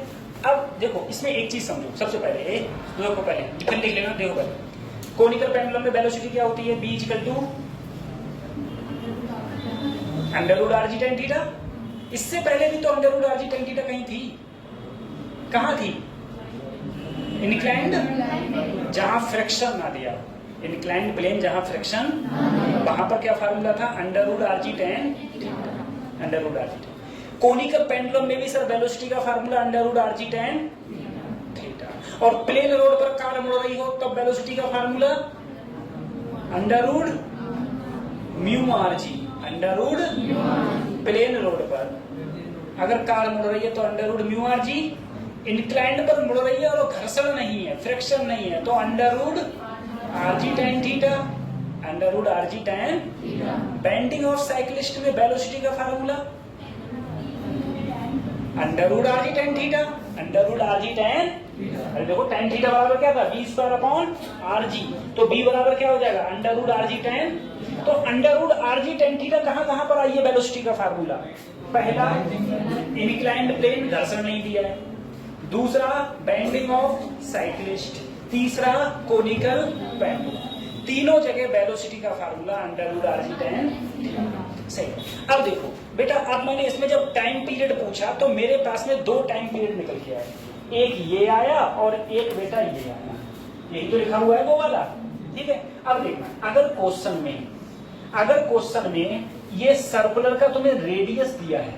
अब देखो इसमें एक चीज समझो। सबसे पहले देखो, पहले फिर लिख लेना। देखो पहले कोनिकल पेंडुलम में वेलोसिटी क्या होती है? V equal to under root R G tan theta. इससे पहले भी तो under root R G tan theta कहीं थी। कहां थी? इंक्लाइंड, जहां फ्रिक्शन ना दिया, इंक्लाइंड प्लेन जहां फ्रिक्शन, वहां पर क्या फार्मूला था? Under root R G tan theta. Under root R G tan. Conical pendulum में भी सर वेलोसिटी का formula under root R G tan theta. और प्लेन रोड पर कार मुड़ रही हो तब वेलोसिटी का formula under root mu R G. Under root plane road पर अगर कार मुड़ रही है तो under root mu R G. Inclined पर मुड़ रही है और घर्षण नहीं है, फ्रिक्शन नहीं है, तो under root R G tan theta. Under root R G tan. Bending of cyclist में वेलोसिटी का formula under root R G tan theta. Under root R G tan, अरे देखो टेन थीटा बराबर क्या था, b square upon R G, तो b बराबर क्या हो जाएगा under root R G tan. तो under root R G tan theta कहाँ कहाँ पर आई है वेलोसिटी का फार्मूला, पहला इनक्लाइंड प्लेन घर्षण नहीं दिया है, दूसरा बेंडिंग ऑफ साइक्लिस्ट, तीसरा कोनिकल पेंडुलम, तीनों जगह वेलोसिटी का formula under root R G tan. सही। अब देखो बेटा, अब मैंने इसमें जब टाइम पीरियड पूछा तो मेरे पास में दो टाइम पीरियड निकल के आए, एक ये आया और एक बेटा ये आया, यही तो लिखा हुआ है वो वाला, ठीक है। अब देखना, अगर क्वेश्चन में ये सर्कुलर का तुम्हें रेडियस दिया है,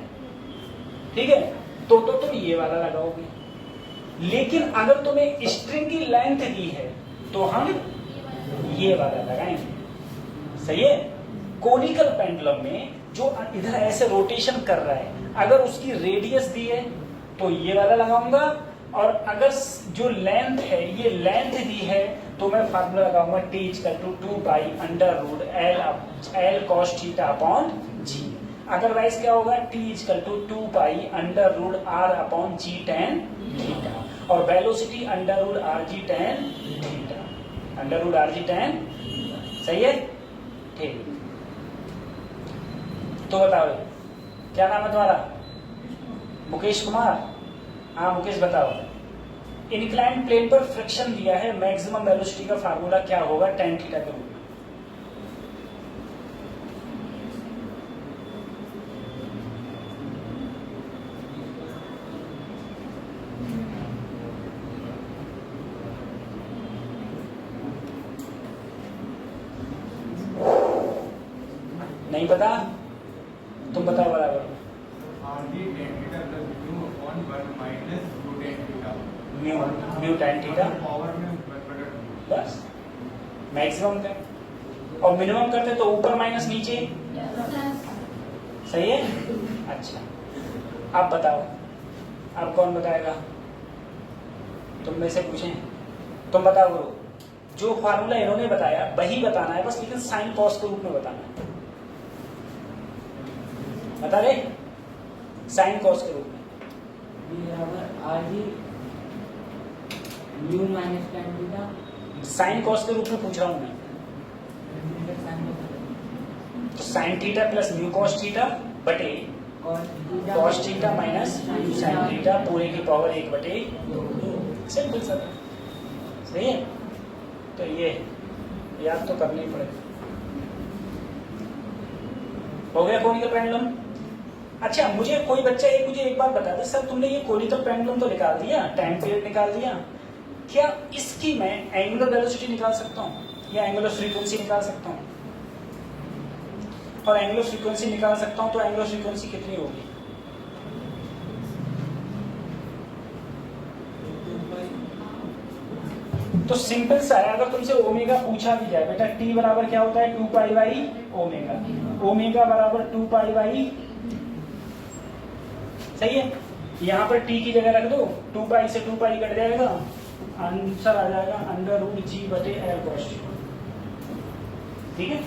ठीक है, तो तुम ये वाला लगाओगे, लेकिन अगर तुम्हें स्ट्रिंग की लेंथ दी है तो हम ये वाला लगाएंगे, सही है। कोनिकल पेंडुलम में जो इधर ऐसे रोटेशन कर रहा है, अगर उसकी रेडियस दी है तो ये वाला लगाऊंगा, और अगर जो लेंथ है ये लेंथ दी है तो मैं फार्मूला लगाऊंगा t equal to 2 pi under root l cos theta upon g. Otherwise क्या होगा, t equal to 2 pi under root r upon ji tan theta, और velocity under root R G tan theta, under root R G tan, सही है, ठीक। तो बताओ क्या नाम है तुम्हारा, मुकेश कुमार, हाँ मुकेश बताओ, इंक्लाइंड प्लेन पर फ्रिक्शन दिया है, मैक्सिमम वेलोसिटी का फार्मूला क्या होगा टेन थीटा के रूप में। नहीं पता, तुम बताओ बराबर। म्यू टेन थीटा, बस मैक्सिमम का, और मिनिमम करते तो ऊपर माइनस नीचे, सही है। अच्छा आप बताओ, आप कौन बताएगा, तुम में से पूछें, तुम बताओ गुरु, जो फार्मूला इन्होंने बताया वही बताना है बस, लेकिन साइन कॉस के रूप में बताना है, बता रहे, साइन कॉस के रूप में। साइन कॉस के रूप में पूछ रहा हूं मैं, तो sine theta plus mu cos theta बटे cos theta minus sine theta पूरे की पावर 1 बटे, सिंपल सा, सही है। तो ये याद तो करना ही पड़ेगा। हो गया कोनिकल पेंडुलम। अच्छा मुझे कोई बच्चा मुझे एक बात बता दे, सर तुमने ये कोनिकल पेंडुलम तो निकाल दिया, टाइम पीरियड निकाल दिया, क्या इसकी मैं एंगुलर वेलोसिटी निकाल सकता हूँ या एंगुलर फ्रीक्वेंसी निकाल सकता हूँ? और एंगुलर फ्रीक्वेंसी निकाल सकता हूँ तो एंगुलर फ्रीक्वेंसी कितनी होगी? तो सिंपल सा है, अगर तुमसे ओमेगा पूछा भी जाए बेटा, टी बराबर क्या होता है 2 पाई बाई ओमेगा, ओमेगा बराबर 2 पाई बाई, सही है। यहाँ पर टी की जगह रख दो, 2 पाई से 2 पाई कट जाएगा, आंसर आ जाएगा अंडर रूट जी बटे एल कॉस, ठीक है,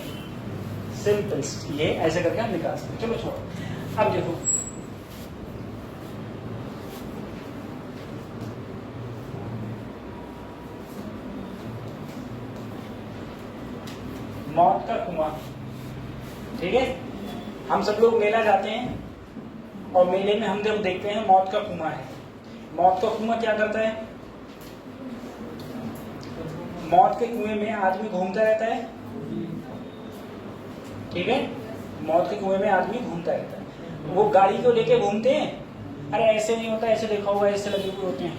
सिंपल। ये ऐसे करके हम निकाल सकते। चलो छोड़ो, अब देखो मौत का कुआं, ठीक है, हम सब लोग मेला जाते हैं और मेले में हम जब देखते हैं मौत का कुआं है, मौत का कुआं क्या करता है, मौत के कुएं में आदमी घूमता रहता है, ठीक है, मौत के कुएं में आदमी घूमता रहता है। वो गाड़ी को लेके घूमते हैं, अरे ऐसे नहीं होता, ऐसे देखा हुआ ऐसे लगे हुए होते हैं,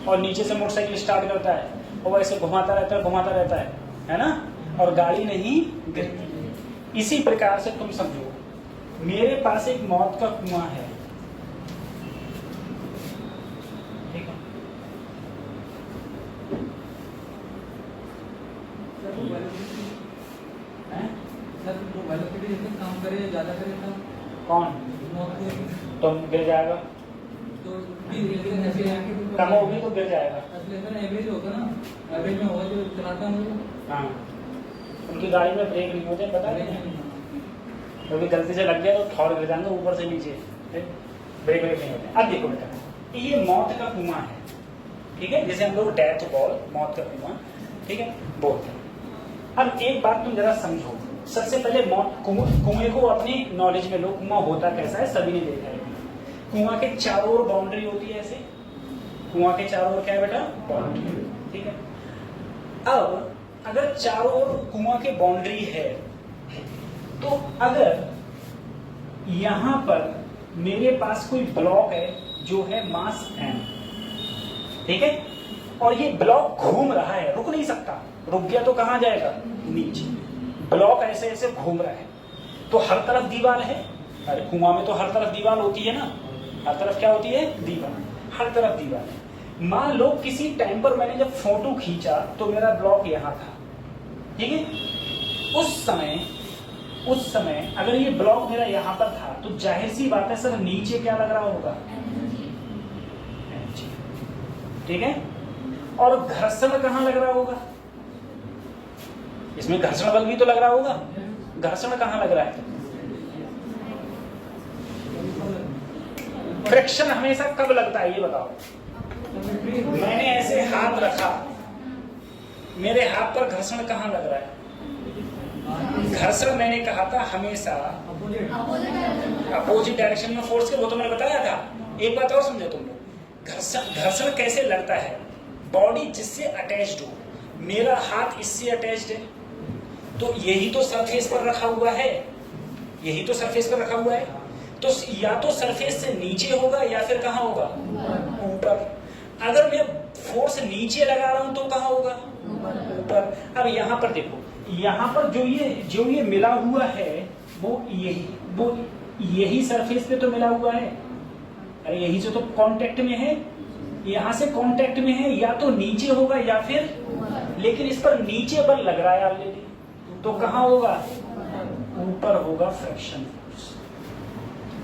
और नीचे से मोटरसाइकिल स्टार्ट करता है और वो ऐसे घुमाता रहता है ना, और गाड़ी नहीं गिरती। इसी प्रकार से तुम समझो, मेरे पास एक मौत का कुआं है, ठीक है, काम करे ज्यादा करे तो कौन तुम गिर जाएगा, तो कम होगी तो गिर जाएगा, एवरेज होगा ना, एवरेज में होगा जो चलाता हूँ। हाँ, उनकी गाड़ी में ब्रेक नहीं होते, पता नहीं, क्योंकि गलती से लग गया तो ठौर गिर जाएंगे ऊपर से नीचे, ब्रेक नहीं होते। अब देखो बेटा, ये मौत का कुआं है, ठीक है, जैसे हम लोग डेथ बॉल, मौत का कुआं, ठीक है, बोलते हैं। अब एक बात तुम जरा समझो, सबसे पहले मौत कुएं को अपनी नॉलेज में लो, कुआं होता कैसा है, सभी ने देखा है। कुआं के चारों ओर बाउंड्री होती है ऐसे, कुआं के चारों ओर क्या है बेटा, बाउंड्री, ठीक है। अब अगर चारों ओर कुआं के बाउंड्री है, तो अगर यहां पर मेरे पास कोई ब्लॉक है जो है मास m, ठीक है, और ये ब्लॉक घूम रहा है, रुक नहीं सकता, रुक गया तो कहां जाएगा, नीचे। ब्लॉक ऐसे ऐसे घूम रहा है, तो हर तरफ दीवार है, अरे कुआं में तो हर तरफ दीवार होती है ना, हर तरफ क्या होती है, दीवार, हर तरफ दीवार है। मान लो किसी टाइम पर मैंने जब फोटो खींचा तो मेरा ब्लॉक यहां था, ठीक है, उस समय अगर ये ब्लॉक मेरा यहां पर था तो जाहिर सी बात है सर नीचे क्या लग रहा होगा, ठीक है, और घर्षण कहां लग रहा होगा, इसमें घर्षण बल भी तो लग रहा होगा, घर्षण कहां लग रहा है, फ्रिक्शन हमेशा कब लगता है ये बताओ। मैंने ऐसे हाथ रखा, मेरे हाथ पर घर्षण कहां लग रहा है, घर्षण मैंने कहा था हमेशा अपोजिट डायरेक्शन में फोर्स के, वो तो मैंने बताया था। एक बात और समझो तुम लोग, घर्षण कैसे लगता है, बॉडी जिससे अटैच्ड हो, मेरा हाथ इससे अटैच्ड है, तो यही तो सरफेस पर रखा हुआ है, यही तो सरफेस पर रखा हुआ है, तो या तो सरफेस से नीचे होगा या फिर कहां होगा, ऊपर। अगर मैं फोर्स नीचे लगा रहा हूं तो कहां होगा, ऊपर। अब यहां पर देखो, यहां पर जो ये मिला हुआ है वो यही सरफेस पे तो मिला हुआ है, अरे यही से तो कांटेक्ट में है, यहां से कांटेक्ट में है, या तो नीचे होगा या फिर, लेकिन इस पर नीचे बल लग रहा है ऑलरेडी, तो कहां होगा, ऊपर होगा फ्रिक्शन फोर्स,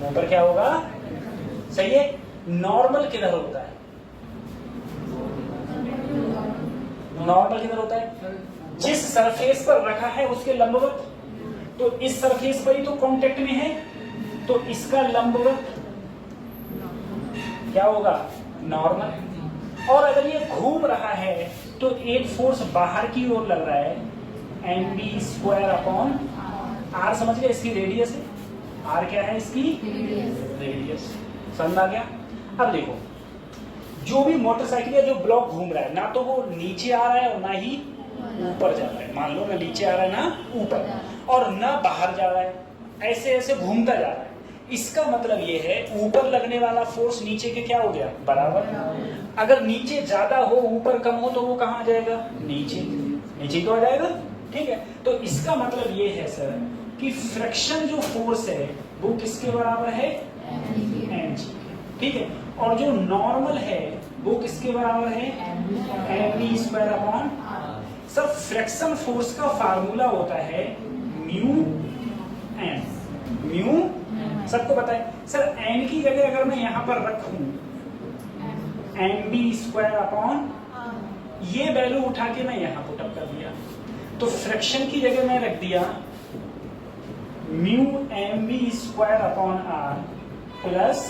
ऊपर क्या होगा, सही है। नॉर्मल किधर होता है, नॉर्मल किधर होता है, जिस सरफेस पर रखा है उसके लंबवत, तो इस सरफेस पर ही तो कांटेक्ट में है, तो इसका लंबवत क्या होगा, नॉर्मल। और अगर ये घूम रहा है तो एक फोर्स बाहर की ओर लग रहा है, mv² r, समझ गए, इसकी रेडियस है, r क्या है इसकी रेडियस, समझ आ गया। अब देखो, जो भी मोटरसाइकिल या जो ब्लॉक घूम रहा है, ना तो वो नीचे आ रहा है और ना ही ऊपर जा रहा है, मान लो ना नीचे आ रहा है ना ऊपर, और ना बाहर जा रहा है, ऐसे ऐसे घूमता जा रहा है। इसका मतलब ये है ऊपर लगने वाला फोर्स नीचे के क्या हो गया, बराबर। अगर नीचे ज्यादा हो ऊपर कम हो तो वो कहाँ आ जाएगा, नीचे, नीचे तो आ जाएगा, ठीक है। तो इसका मतलब ये है सर कि फ्रिक्शन जो फोर्स है वो किसके बराबर है, mg, ठीक है। और जो नॉर्मल है वो किसके बराबर है, mv²। सर फ्रिक्शन फोर्स का फार्मूला होता है म्यू एन, म्यू सबको पता है। सर एन की जगह अगर मैं यहां पर रखूं mv², ये वैल्यू उठा के मैं यहां पुटअप कर दिया, तो फ्रिक्शन की जगह मैं रख दिया म्यू mv²r प्लस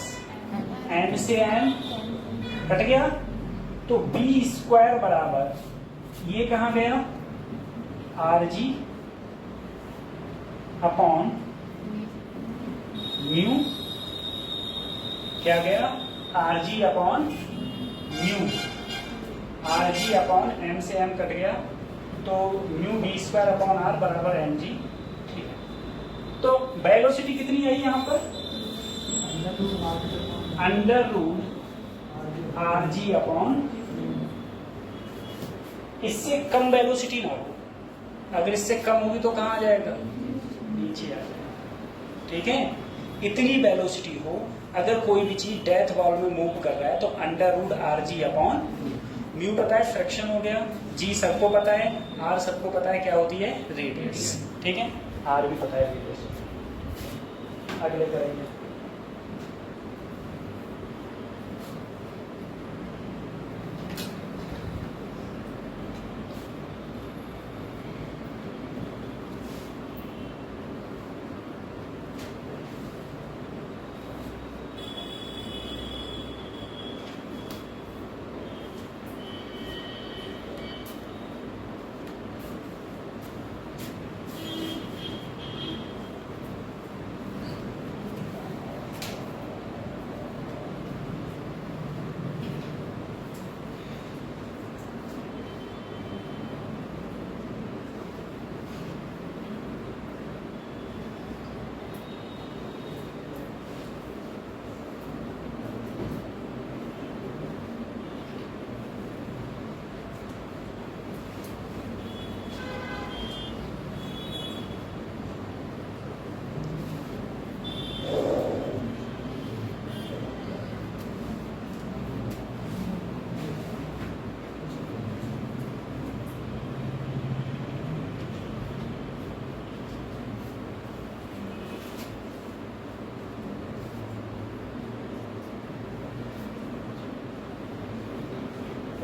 m से m कट गया, तो b² बराबर ये कहां गया, rg अपॉन म्यू, क्या गया, rg upon mu, rg upon m से m कट गया, तो म्यू b² अपॉन r बराबर mg, ठीक है। तो वेलोसिटी कितनी आई यहाँ पर, √rg अपॉन, इससे कम वेलोसिटी ना हो, अगर इससे कम होगी तो कहाँ आ जाएगा, नीचे आ जाएगा, ठीक है। इतनी वेलोसिटी हो, अगर कोई भी चीज डेथ बॉल में मूव कर रहा है तो √rg अपॉन म्यू पता है फ्रिक्शन हो गया, g सबको पता है, r सबको पता है क्या होती है, रेडियस, ठीक है, r भी पता है रेडियस। अगले करेंगे,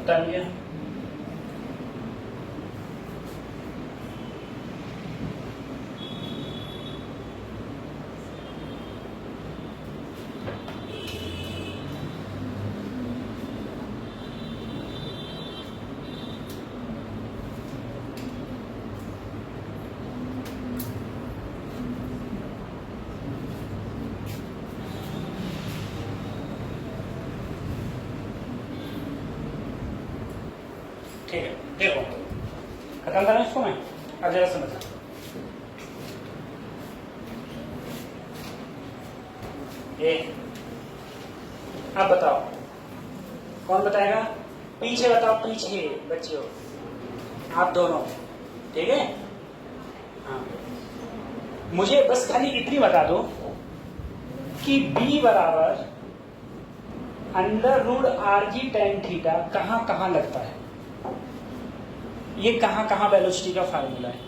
डन गया। ठीक है, देखो खत्म करें इसको मैं, अब जरा समझना। ये अब बताओ, कौन बताएगा? पीछे बताओ, पीछे बच्चियों, आप दोनों, ठीक है? हाँ, मुझे बस खाली इतनी बता दो कि b बराबर √RG tan थीटा कहाँ कहाँ लगता है। ये कहाँ कहाँ वेलोसिटी का फार्मूला है,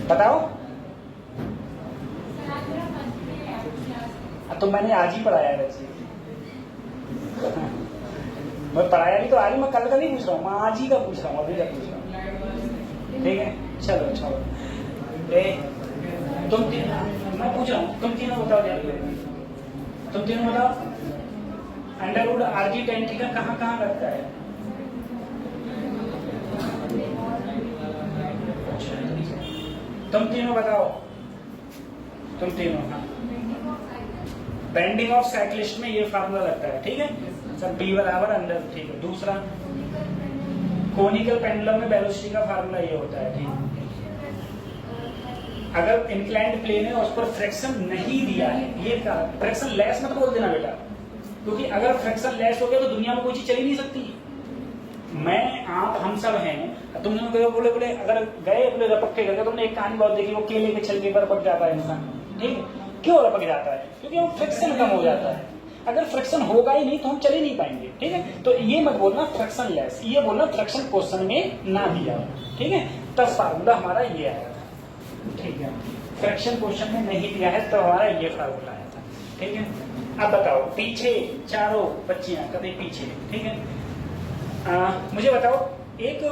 बताओ। तो मैंने आज ही पढ़ाया है बच्चे, मैं पढ़ाया नहीं तो आज ही, मैं कल का नहीं पूछ रहा हूँ, मैं आज ही का पूछ रहा हूँ, अभी का पूछ रहा हूँ। ठीक है, चलो चलो तुम मैं पूछ रहा हूँ, तुम तीनों बताओ जरा, तुम तीनों बताओ √RG tan थीटा कहाँ कहाँ लगता है। तुम तीनों बताओ, तुम तीनों। हाँ, बेंडिंग ऑफ साइक्लिस्ट में ये फार्मूला लगता है, ठीक है सर, b बराबर अंडर, ठीक है। दूसरा कोनिकल पेंडुलम में वेलोसिटी का फार्मूला ये होता है, ठीक है। अगर इंक्लाइंड प्लेन है और उस पर फ्रिक्शन नहीं दिया है, ये का फ्रिक्शन लेस मत बोल देना बेटा, क्योंकि अगर फ्रिक्शन लेस हो गया तो दुनिया में कोई चीज चल ही नहीं सकती। मैं आप हम सब हैं, तुम बोले बोले अगर गए बोले रपक के गए, तुमने एक कहानी बहुत देखी, वो केले के छिलके पर रपक जाता है इंसान, ठीक है। क्यों रपक जाता है? क्योंकि वो फ्रिक्शन कम हो जाता है। अगर फ्रिक्शन होगा ही नहीं तो हम चल ही नहीं पाएंगे, ठीक है। तो ये मत बोलना फ्रिक्शन लेस, ये बोलना फ्रिक्शन क्वेश्चन में ना दिया, ठीक है। तब फार्मूला हमारा ये आया था, ठीक है। फ्रिक्शन क्वेश्चन में नहीं दिया है तो हमारा ये फार्मूला आया था, ठीक है। अब बताओ, पीछे चारों बच्चियां कभी पीछे, ठीक है। मुझे बताओ, एक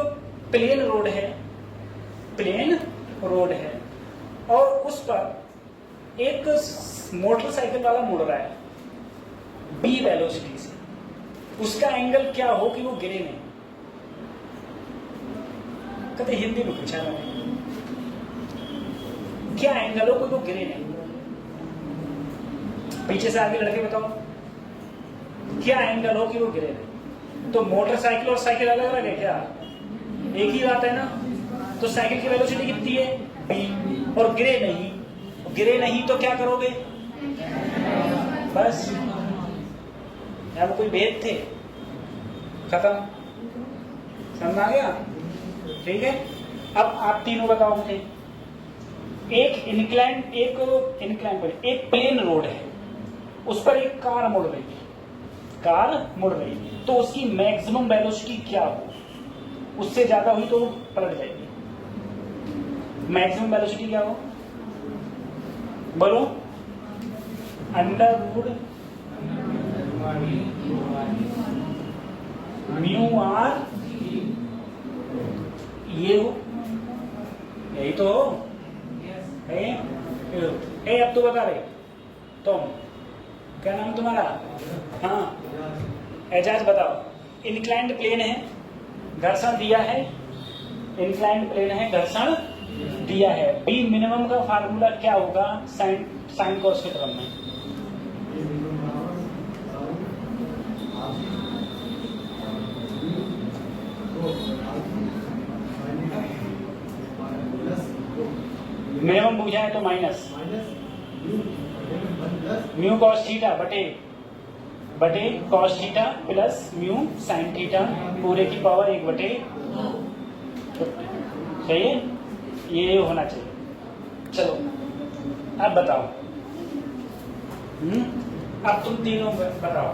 प्लेन रोड है, प्लेन रोड है और उस पर एक मोटरसाइकिल वाला मुड़ रहा है b वेलोसिटी से, उसका एंगल क्या हो कि वो गिरे नहीं? कभी हिंदी में पूछा मैंने, क्या एंगल हो कि वो गिरे नहीं? पीछे से आगे लड़के बताओ, क्या एंगल हो कि वो गिरे नहीं? तो मोटरसाइकिल और साइकिल अलग अलग है क्या? एक ही बात है ना। तो साइकिल की वेलोसिटी कितनी है? b, और गिरे नहीं, गिरे नहीं तो क्या करोगे? बस, यहाँ कोई भेद थे? खत्म, समझ आ गया? ठीक है। अब आप तीनों बताओ मुझे, एक एक प्लेन रोड है, उस पर एक कार मुड़ रही है, कार मुड़ रही है, तो उसकी मैक्सिमम वेलोसिटी क्या हो? उससे ज्यादा हुई तो वो पलट जाएगी। मैक्सिमम वेलोसिटी क्या हो बोलो? √μr, ये हो, यही तो हो। अब तो बता रहे तुम, क्या नाम तुम्हारा? हाँ, एजाज बताओ। इंक्लाइंड प्लेन है, घर्षण दिया है, इंक्लाइंड प्लेन है, घर्षण दिया है। बी मिनिमम का फार्मूला क्या होगा साइन कॉस के टर्म में? मिनिमम पूछा है तो माइनस म्यू कॉस थीटा बटे cos theta plus mu sine theta पूरे की पावर 1/2। सही है, ये होना चाहिए। चलो अब बताओ, अब तुम तीनों बताओ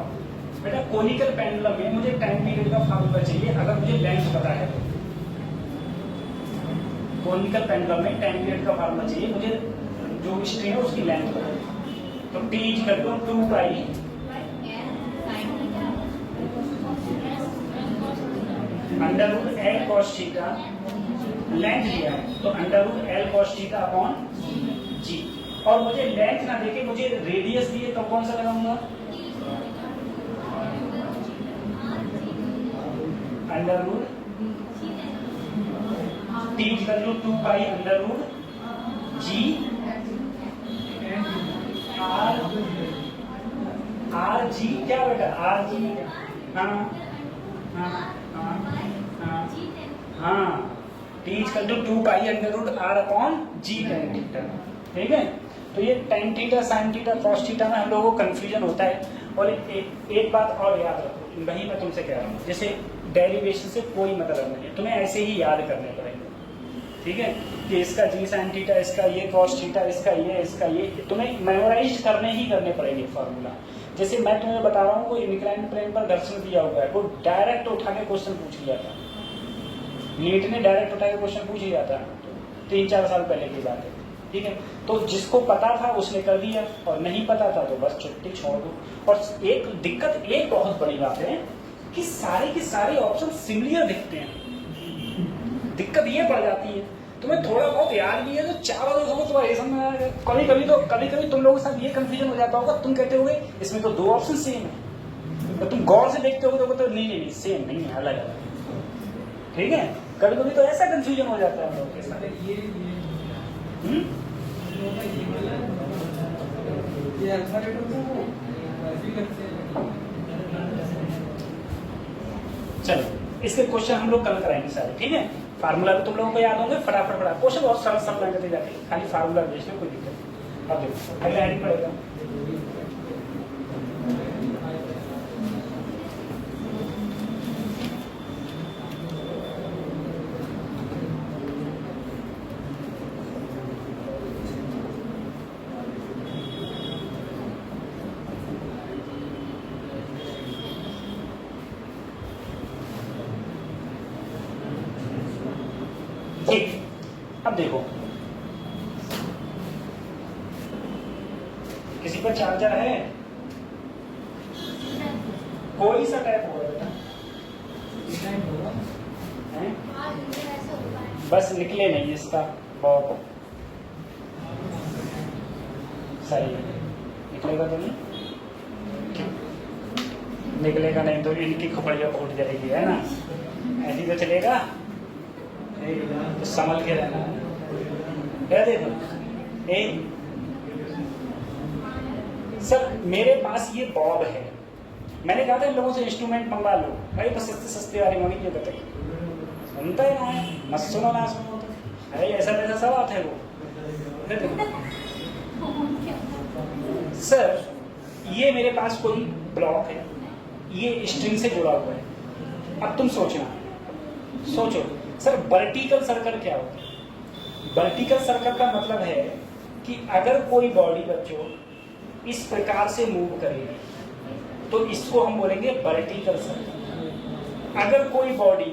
बेटा, कोनिकल पेंडुलम में मुझे टाइम पीरियड का फार्मूला चाहिए अगर मुझे लेंथ पता है तो। कोनिकल पेंडुलम में टाइम पीरियड का फार्मूला चाहिए मुझे, जो स्ट्रिंग है उसकी लेंथ पता है। तो t equal to 2 pi under root l cos theta length दिया है, तो under root l cos theta upon g. और मुझे लेंथ ना देके मुझे रेडियस दिए, तो कौन सा लगाऊंगा? Under root t value 2 pi under root g r g, क्या बेटा? आर जी, हाँ हाँ हाँ हाँ हाँ, t equal to 2 pi under root are upon ji tan theta. ठीक है, तो ये tan theta sine theta cos theta में हम लोगों को कंफ्यूजन होता है। और एक बात और याद रखो, वही मैं तुमसे कह रहा हूँ, जैसे डेरिवेशन से कोई मतलब नहीं है, तुम्हें ऐसे ही याद करने पड़ेंगे। ठीक है, कि इसका जी साइन थीटा, इसका ये कॉस थीटा, इसका ये तुम्हें मेमोराइज करने ही करने पड़ेंगे फार्मूला। जैसे मैं तुम्हें बता रहा हूँ, कोई इंक्लाइन प्लेन पर घर्षण दिया हुआ है, वो डायरेक्ट उठा के क्वेश्चन पूछ लिया था, नीट ने डायरेक्ट उठा के क्वेश्चन पूछ लिया था 3-4 साल पहले की बात है। ठीक है, तो जिसको पता था उसने कर दिया, और नहीं पता था तो बस छुट्टी छोड़ दो। और एक दिक्कत, एक बहुत बड़ी बात है कि सारे के सारे ऑप्शन सिमिलर दिखते हैं। दिक्कत ये पड़ जाती है, तुम्हें थोड़ा बहुत याद भी है तो चारों देखोगे तो ये समझ में आएगा। कभी कभी तुम लोगों के साथ ये कंफ्यूजन हो जाता होगा, तुम कहते होगे इसमें तो 2 ऑप्शन सेम है, तो तुम गौर से देखते होगे तो नहीं सेम नहीं है, अलग अलग। ठीक है, कभी कभी तो ऐसा कंफ्यूजन हो जाता है हम लोगों के साथ। चलो, इसके क्वेश्चन हम लोग कल कराएंगे सारे। ठीक है, फार्मूला भी तुम लोगों को याद होंगे, फटाफट क्वेश्चन बहुत सरल सरल लगाते जाते, खाली फार्मूला भेजना, कोई दिक्कत नहीं। अब देखो अगला हेडिंग पड़ेगा, ठीक। अब देखो, किसी पर चार्जर है, कोई सा टाइप होगा बेटा, बस निकले नहीं इसका बहुत सही निकलेगा तो नहीं, निकलेगा नहीं तो इनकी खोपड़ियाँ फूट जाएगी, है ना? ऐसी तो चलेगा, तो संभल के रहना है। क्या देखो, सर मेरे पास ये बॉब है, मैंने कहा था इन लोगों से इंस्ट्रूमेंट मंगवा लो, भाई तो सस्ते सस्ते वाले मंगी, ये बताइए सुनता ही ना है, मत सुनो ना सुनो, तो अरे ऐसा वैसा सब आता है वो। सर ये मेरे पास कोई ब्लॉक है, ये स्ट्रिंग से जुड़ा हुआ है। अब तुम सोचो सर वर्टिकल सर्कल क्या होता है? वर्टिकल सर्कल का मतलब है कि अगर कोई बॉडी बच्चों इस प्रकार से मूव करेगी तो इसको हम बोलेंगे वर्टिकल सर्कल। अगर कोई बॉडी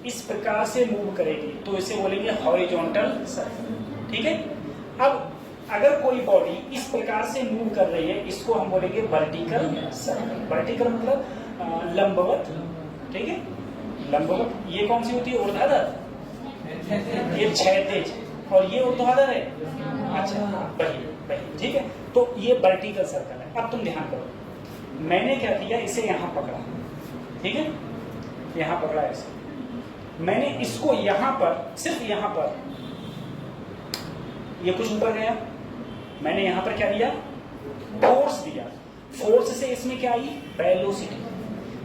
इस प्रकार से मूव करेगी तो इसे बोलेंगे हॉरिजॉन्टल सर्कल। ठीक है, अब अगर कोई बॉडी इस प्रकार से मूव कर रही है इसको हम बोलेंगे वर्टिकल सर्कल। वर्टिकल मतलब लंबवत। ठीक है, लंबवत ये कौन सी होती है? ऊर्ध्वाधर, ये क्षैतिज, और ये ऊर्ध्वाधर है। अच्छा वही। ठीक है, तो ये वर्टिकल सर्कल है। अब तुम ध्यान करो, मैंने क्या किया, इसे यहां पकड़ा। ठीक है, यहां पकड़ा इसे, मैंने इसको यहां पर, सिर्फ यहां पर, ये कुछ ऊपर गया, मैंने यहां पर क्या दिया? फोर्स दिया। फोर्स से इसमें क्या आई? वेलोसिटी।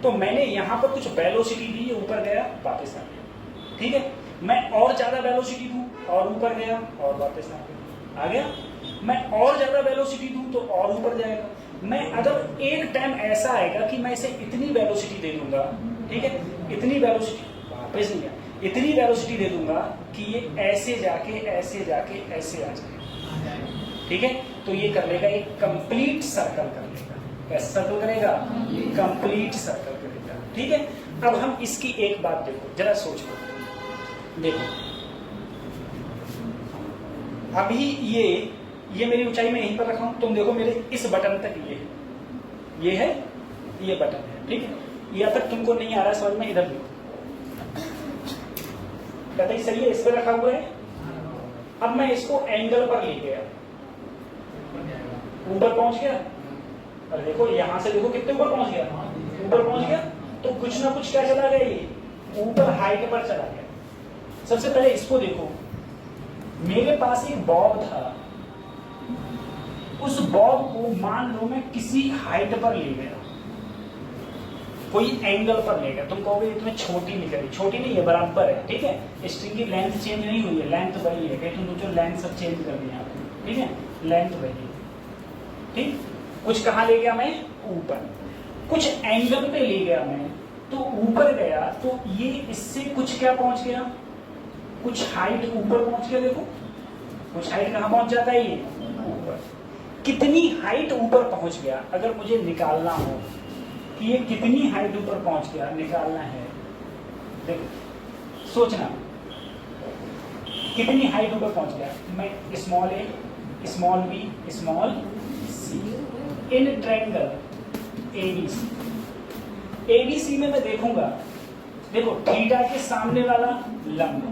तो मैंने यहां पर कुछ वेलोसिटी दी, ऊपर गया वापस आ गया। ठीक है, मैं और ज्यादा वेलोसिटी दूं और ऊपर गया और वापस आ गया। मैं और ज्यादा वेलोसिटी दूं तो और ऊपर जाएगा। मैं अगर एक टाइम ऐसा आएगा कि मैं इसे इतनी वेलोसिटी दे दूंगा, ठीक है, इतनी वेलोसिटी वापस नहीं आया, इतनी वेलोसिटी दे दूंगा कि ये ऐसे जाके ऐसे जाके ऐसे आ जाए। ठीक है, तो ये कर लेगा, एक कंप्लीट सर्कल कर लेगा। कैसा सर्कल करेगा? कंप्लीट सर्कल करेगा। ठीक है, अब हम इसकी एक बात देखो, जरा सोचो, देखो अभी ये मेरी ऊंचाई में यहीं पर रखा हूं, तुम देखो मेरे इस बटन तक ये है, ये बटन है। ठीक है, ये अब तक तुमको नहीं आ रहा है समझ में, इधर देखो, कहते हैं सही है, इस पे रखा हुआ है। अब मैं इसको एंगल पर ले गया, ऊपर पहुंच गया, और देखो यहां से देखो कितने ऊपर पहुंच गया, ऊपर पहुंच गया। तो कुछ ना कुछ क्या चला गया, ये ऊपर हाइट पर चला गया। सबसे पहले इसको देखो, मेरे पास एक बॉब था, उस बॉब को मान लो मैं किसी हाइट पर ले गया, कोई एंगल पर ले गया। तुम कहोगे तुम्हें छोटी निकली, छोटी नहीं है, बराबर है, ठीक है। स्ट्रिंग की लेंथ चेंज नहीं हुई है, लेंथ वही है। कहीं तुम सोचो लेंथ सब चेंज कर दिया, ठीक है, लेंथ वही है, ठीक। कुछ कहाँ ले गया मैं, ऊपर, कुछ एंगल पे ले गया मैं, तो ऊपर गया, तो ये इससे कुछ क्या पहुंच गया, कुछ हाइट ऊपर पहुंच गया। देखो कुछ हाइट कहाँ पहुंच जाता है, ये ऊपर। कितनी हाइट ऊपर पहुंच गया, अगर मुझे निकालना हो कि ये कितनी हाइट ऊपर पहुंच गया, निकालना है। देखो सोचना, कितनी हाइट ऊपर पहुंच गया। मैं small A, small B, small C in triangle ABC, ABC में मैं देखूंगा, देखो थीटा के सामने वाला लंब,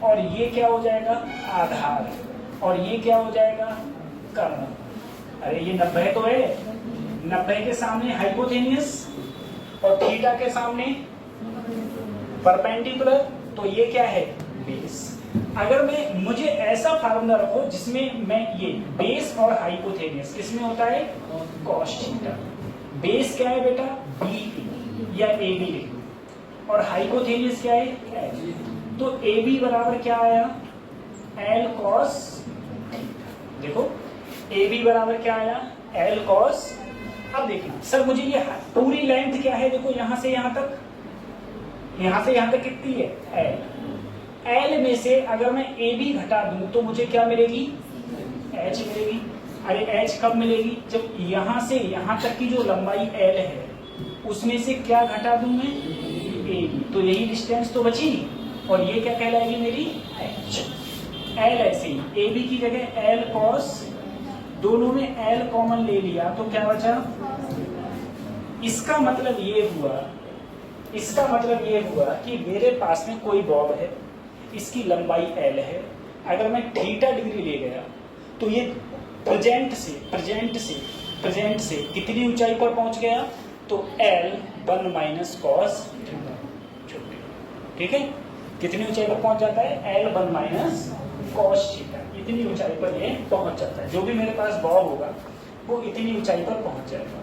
और ये क्या हो जाएगा, आधार, और ये क्या हो जाएगा, कर्ण। अरे ये 90 तो है, 90 के सामने हाइपोटेनियस, और थीटा के सामने परपेंडिकुलर, तो ये क्या है, बेस। अगर मैं, मुझे ऐसा फार्मूला रखो जिसमें मैं ये बेस और हाइपोटेनियस किसमें होता है, कॉस थीटा। बेस क्या है बेटा, बी या ए बी लिख लो, और हाइपोटेनियस क्या है, एल। तो ए बी बराबर क्या आया, एल कॉस थीटा। देखो ए बी बराबर क्या आया, एल कॉस। अब देखना सर मुझे ये पूरी लेंथ क्या है, देखो यहां से यहां तक, यहां से यहां तक कितनी है, एल। एल में से अगर मैं ए बी घटा दूं तो मुझे क्या मिलेगी, एच मिलेगी। अरे एच कब मिलेगी, जब यहां से यहां तक की जो लंबाई एल है उसमें से क्या घटा दूं मैं, ए बी, तो यही डिस्टेंस तो बची, और ये क्या कहलाएगी मेरी, एच। एल ऐसे ही ए बी की जगह एल कॉस, दोनों में एल कॉमन ले लिया तो क्या बचा। इसका मतलब ये हुआ, इसका मतलब ये हुआ कि मेरे पास में कोई बॉब है, इसकी लंबाई एल है। अगर मैं थीटा डिग्री ले गया तो ये प्रेजेंट से कितनी ऊंचाई पर पहुंच गया, तो एल 1 माइनस कॉस थीटा, ठीक है। कितनी ऊंचाई पर पहुंच जाता है, एल 1 माइनस कॉस थीटा, इतनी ऊंचाई पर ये पहुंच जाता है। जो भी मेरे पास बॉब होगा वो इतनी ऊंचाई पर पहुंच जाएगा।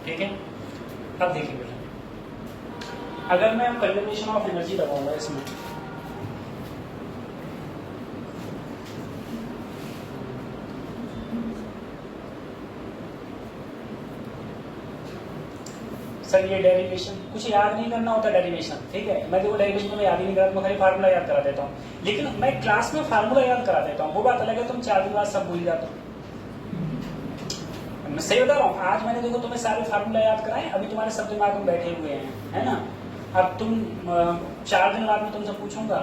ठीक है। अब देखिए बेटा, अगर मैं कंजर्वेशन ऑफ एनर्जी लगाऊंगा इसमें, सर ये डेरिवेशन कुछ याद नहीं करना होता, डेरिवेशन ठीक है। मैं देखो डेरिवेशन तो मैं याद ही नहीं करा, मैं खाली फार्मूला याद करा देता हूँ, लेकिन मैं क्लास में फार्मूला याद करा देता हूँ, वो बात अलग है। तुम 4 दिन बाद सब भूल जाते हो। मैं सही बता रहा हूँ, आज मैंने देखो तुम्हें सारे फार्मूला याद कराए, अभी तुम्हारे सब दिमाग में बैठे हुए हैं, है ना। अब तुम 4 दिन बाद में तुमसे पूछूंगा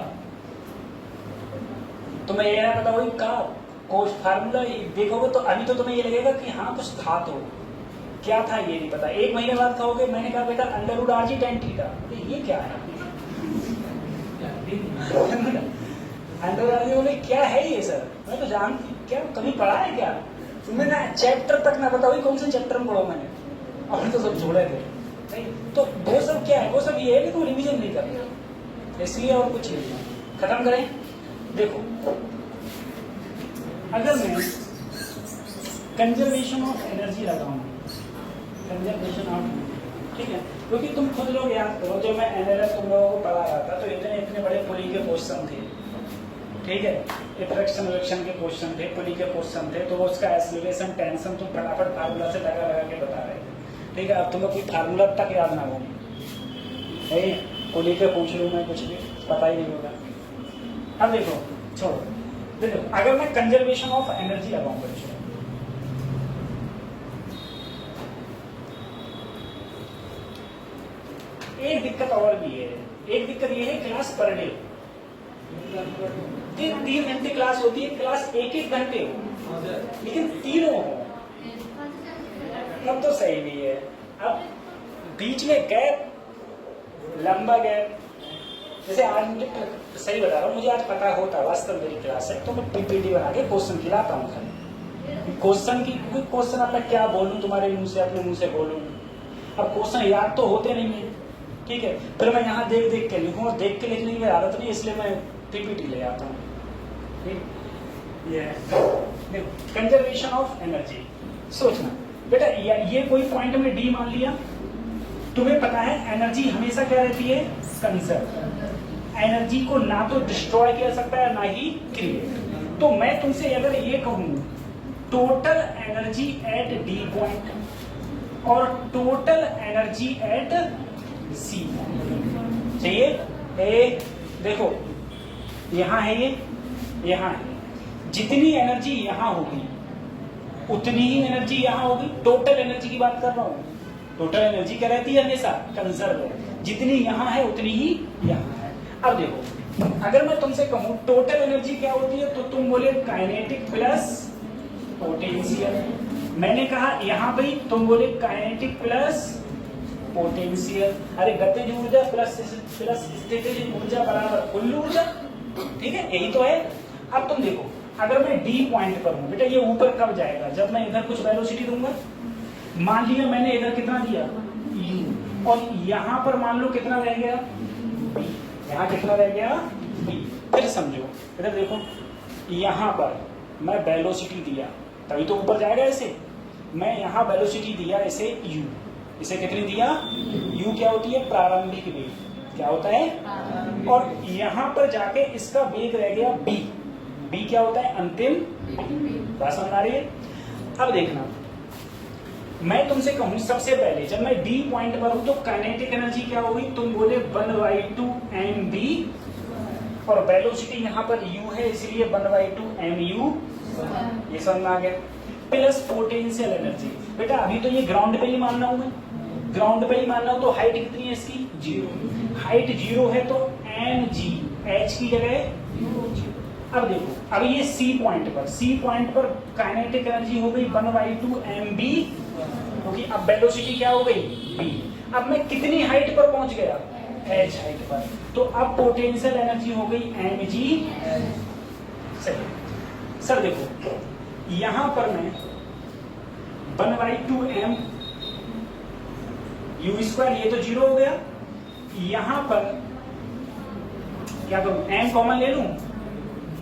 तो मैं ये ना पता वही का कोई फार्मूला देखोगे तो अभी तो तुम्हें ये लगेगा कि हाँ कुछ था, तो क्या था ये नहीं पता। 1 महीने बाद कहोगे मैंने कहा बेटा under root RG tan theta, ये क्या है, अंडर RG बोले क्या है ये सर, मैं तो जानती, क्या कभी पढ़ा है क्या तुमने ना, चैप्टर तक ना पता, वही कौन से चैप्टर में पढ़ा मैंने, और तो सब जोड़े थे नहीं। तो वो सब क्या है, वो सब ये है कि तुम रिवीजन नहीं कर रहे, इसलिए और कुछ नहीं। खत्म करें। देखो अगर मैं कंजर्वेशन ऑफ एनर्जी लगाऊं, कंजर्वेशन ऑफ, ठीक है, क्योंकि तुम खुद लोग याद करो, जब मैं एनएलएफ तुम लोगों को पढ़ा रहा था तो इतने इतने बड़े पुली के क्वेश्चन थे, ठीक है, इफ्रैक्शन रिएक्शन के क्वेश्चन थे, पुली के क्वेश्चन थे, तो उसका एक्सीलरेशन टेंशन तुम फटाफट फार्मूला से लगा लगा के बता रहे थे, ठीक है। अब तुम्हें कोई फार्मूला तक याद ना हो, नहीं पुली के पूछ लूँ मैं, कुछ भी पता ही नहीं होगा। अब देखो छोड़ो, देखो अगर मैं कंजर्वेशन ऑफ एनर्जी लगाऊंगा, एक दिक्कत और भी है, एक दिक्कत ये है क्लास पर डे 3 घंटे क्लास होती है, क्लास 1-1 घंटे हो, लेकिन तीनों हो तब तो सही भी है। अब बीच में गैप, लंबा गैप, जैसे आज मुझे सही बता रहा हूँ, मुझे आज पता होता वास्तव मेरी क्लास है तो मैं पीपीटी बना के क्वेश्चन खिलाता हूँ खाली, क्वेश्चन की क्वेश्चन अब मैं क्या बोलूँ तुम्हारे मुंह से, अपने मुंह से बोलूँ, अब क्वेश्चन याद तो होते नहीं है, ठीक है, फिर मैं यहाँ देख देख के लिखूँ, और देख के लिखने की आदत नहीं, इसलिए मैं पीपीटी ले आता हूँ, ठीक। ये कंजर्वेशन ऑफ एनर्जी, सोचना बेटा, ये कोई पॉइंट में डी मान लिया, तुम्हें पता है एनर्जी हमेशा क्या रहती है, कंजर्व। एनर्जी को ना तो डिस्ट्रॉय किया सकता है ना ही क्रिएट। तो मैं तुमसे अगर ये कहूँ total energy at D point और total energy at C point चाहिए, देखो यहां है ये, यहां है, जितनी एनर्जी यहां होगी उतनी ही एनर्जी यहां होगी। टोटल एनर्जी की बात कर रहा हूं, टोटल एनर्जी क्या रहती है, हमेशा कंजर्व है, जितनी यहां है उतनी ही यहां है। अब देखो अगर मैं तुमसे कहूं टोटल एनर्जी क्या होती है, तो तुम बोले काइनेटिक प्लस पोटेंशियल। मैंने कहा यहां भाई तुम बोले काइनेटिक प्लस पोटेंशियल। अरे गतिज ऊर्जा प्लस स्थितिज ऊर्जा बराबर कुल ऊर्जा, ठीक है, यही तो है। अब तुम देखो अगर मैं डी पॉइंट पर हूं बेटा, ये ऊपर कब जाएगा, जब मैं इधर कुछ वेलोसिटी दूंगा। मान लिया मैंने इधर कितना दिया u, और यहां पर मान लो कितना रह गया b, यहां कितना रह गया b। फिर समझो इधर देखो, यहां पर मैं वेलोसिटी दिया तभी तो ऊपर जाएगा ऐसे, मैं यहां वेलोसिटी दिया ऐसे u, इसे कितनी दिया u, क्या होती है प्रारंभिक वेग, क्या होता है, और यहां पर जाके इसका वेग रह गया b, b क्या होता है अंतिम, बात समझ आ रही है। अब देखना मैं तुमसे कहूं सबसे पहले जब मैं डी पॉइंट पर हूं तो काइनेटिक एनर्जी क्या होगी, तुम बोले 1/2 mv, और वेलोसिटी यहां पर u है इसलिए 1/2 mu, ये समझ में आ गया, प्लस पोटेंशियल एनर्जी। बेटा अभी तो ये ग्राउंड पे ही मानना हूं मैं, ग्राउंड पे ही मानना हूं, तो हाइट कितनी है इसकी 0, हाइट 0 है तो mg, h की जगह 0। अब देखो अब ये सी पॉइंट पर काइनेटिक एनर्जी हो गई 1/2 mv, क्योंकि अब वेलोसिटी क्या हो गई v। अब मैं कितनी हाइट पर पहुंच गया, h हाइट पर, तो अब पोटेंशियल एनर्जी हो गई mg। सही सर, देखो यहां पर मैं 1/2 m u², ये तो 0 हो गया, यहां पर क्या करूं, m कॉमन ले लूं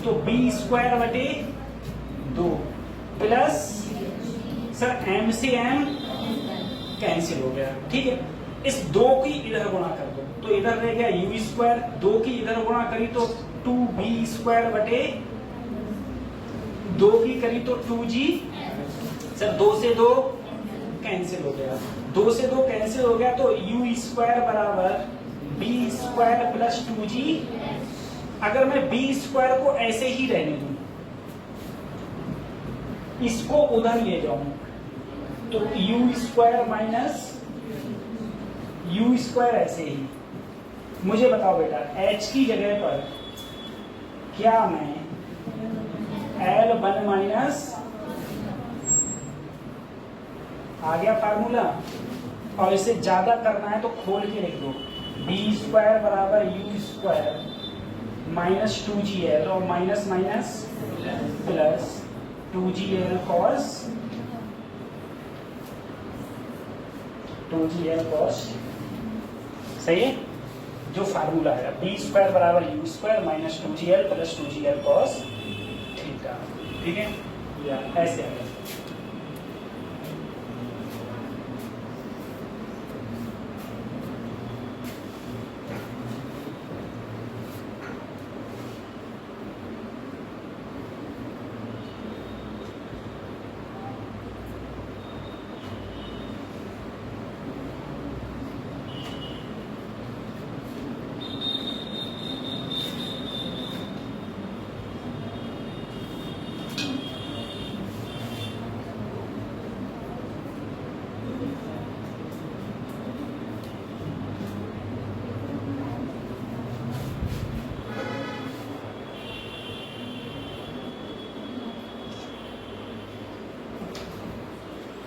तो b²/2 प्लस सर m से m कैंसिल हो गया, ठीक है, इस 2 की इधर गुणा कर दो तो इधर रह गया u², 2 की इधर गुणा करी तो 2b²/2 की करी तो 2g, सर 2 से 2 कैंसिल हो गया, 2 से 2 कैंसिल हो गया तो u² बराबर b² प्लस 2g। अगर मैं b² को ऐसे ही रहने दूं, इसको उधर ले जाऊं तो u² माइनस u² ऐसे ही। मुझे बताओ बेटा h की जगह पर क्या मैं L1 माइनस, आ गया फार्मूला, और इसे ज्यादा करना है तो खोल के लिख दो, b² बराबर u² माइनस 2gl, और minus minus plus 2gl cos, 2gl cos, सही है, जो फार्मूला है b² बराबर u² minus 2gl plus 2gl cos theta, ठीक है, या ऐसे आएगा।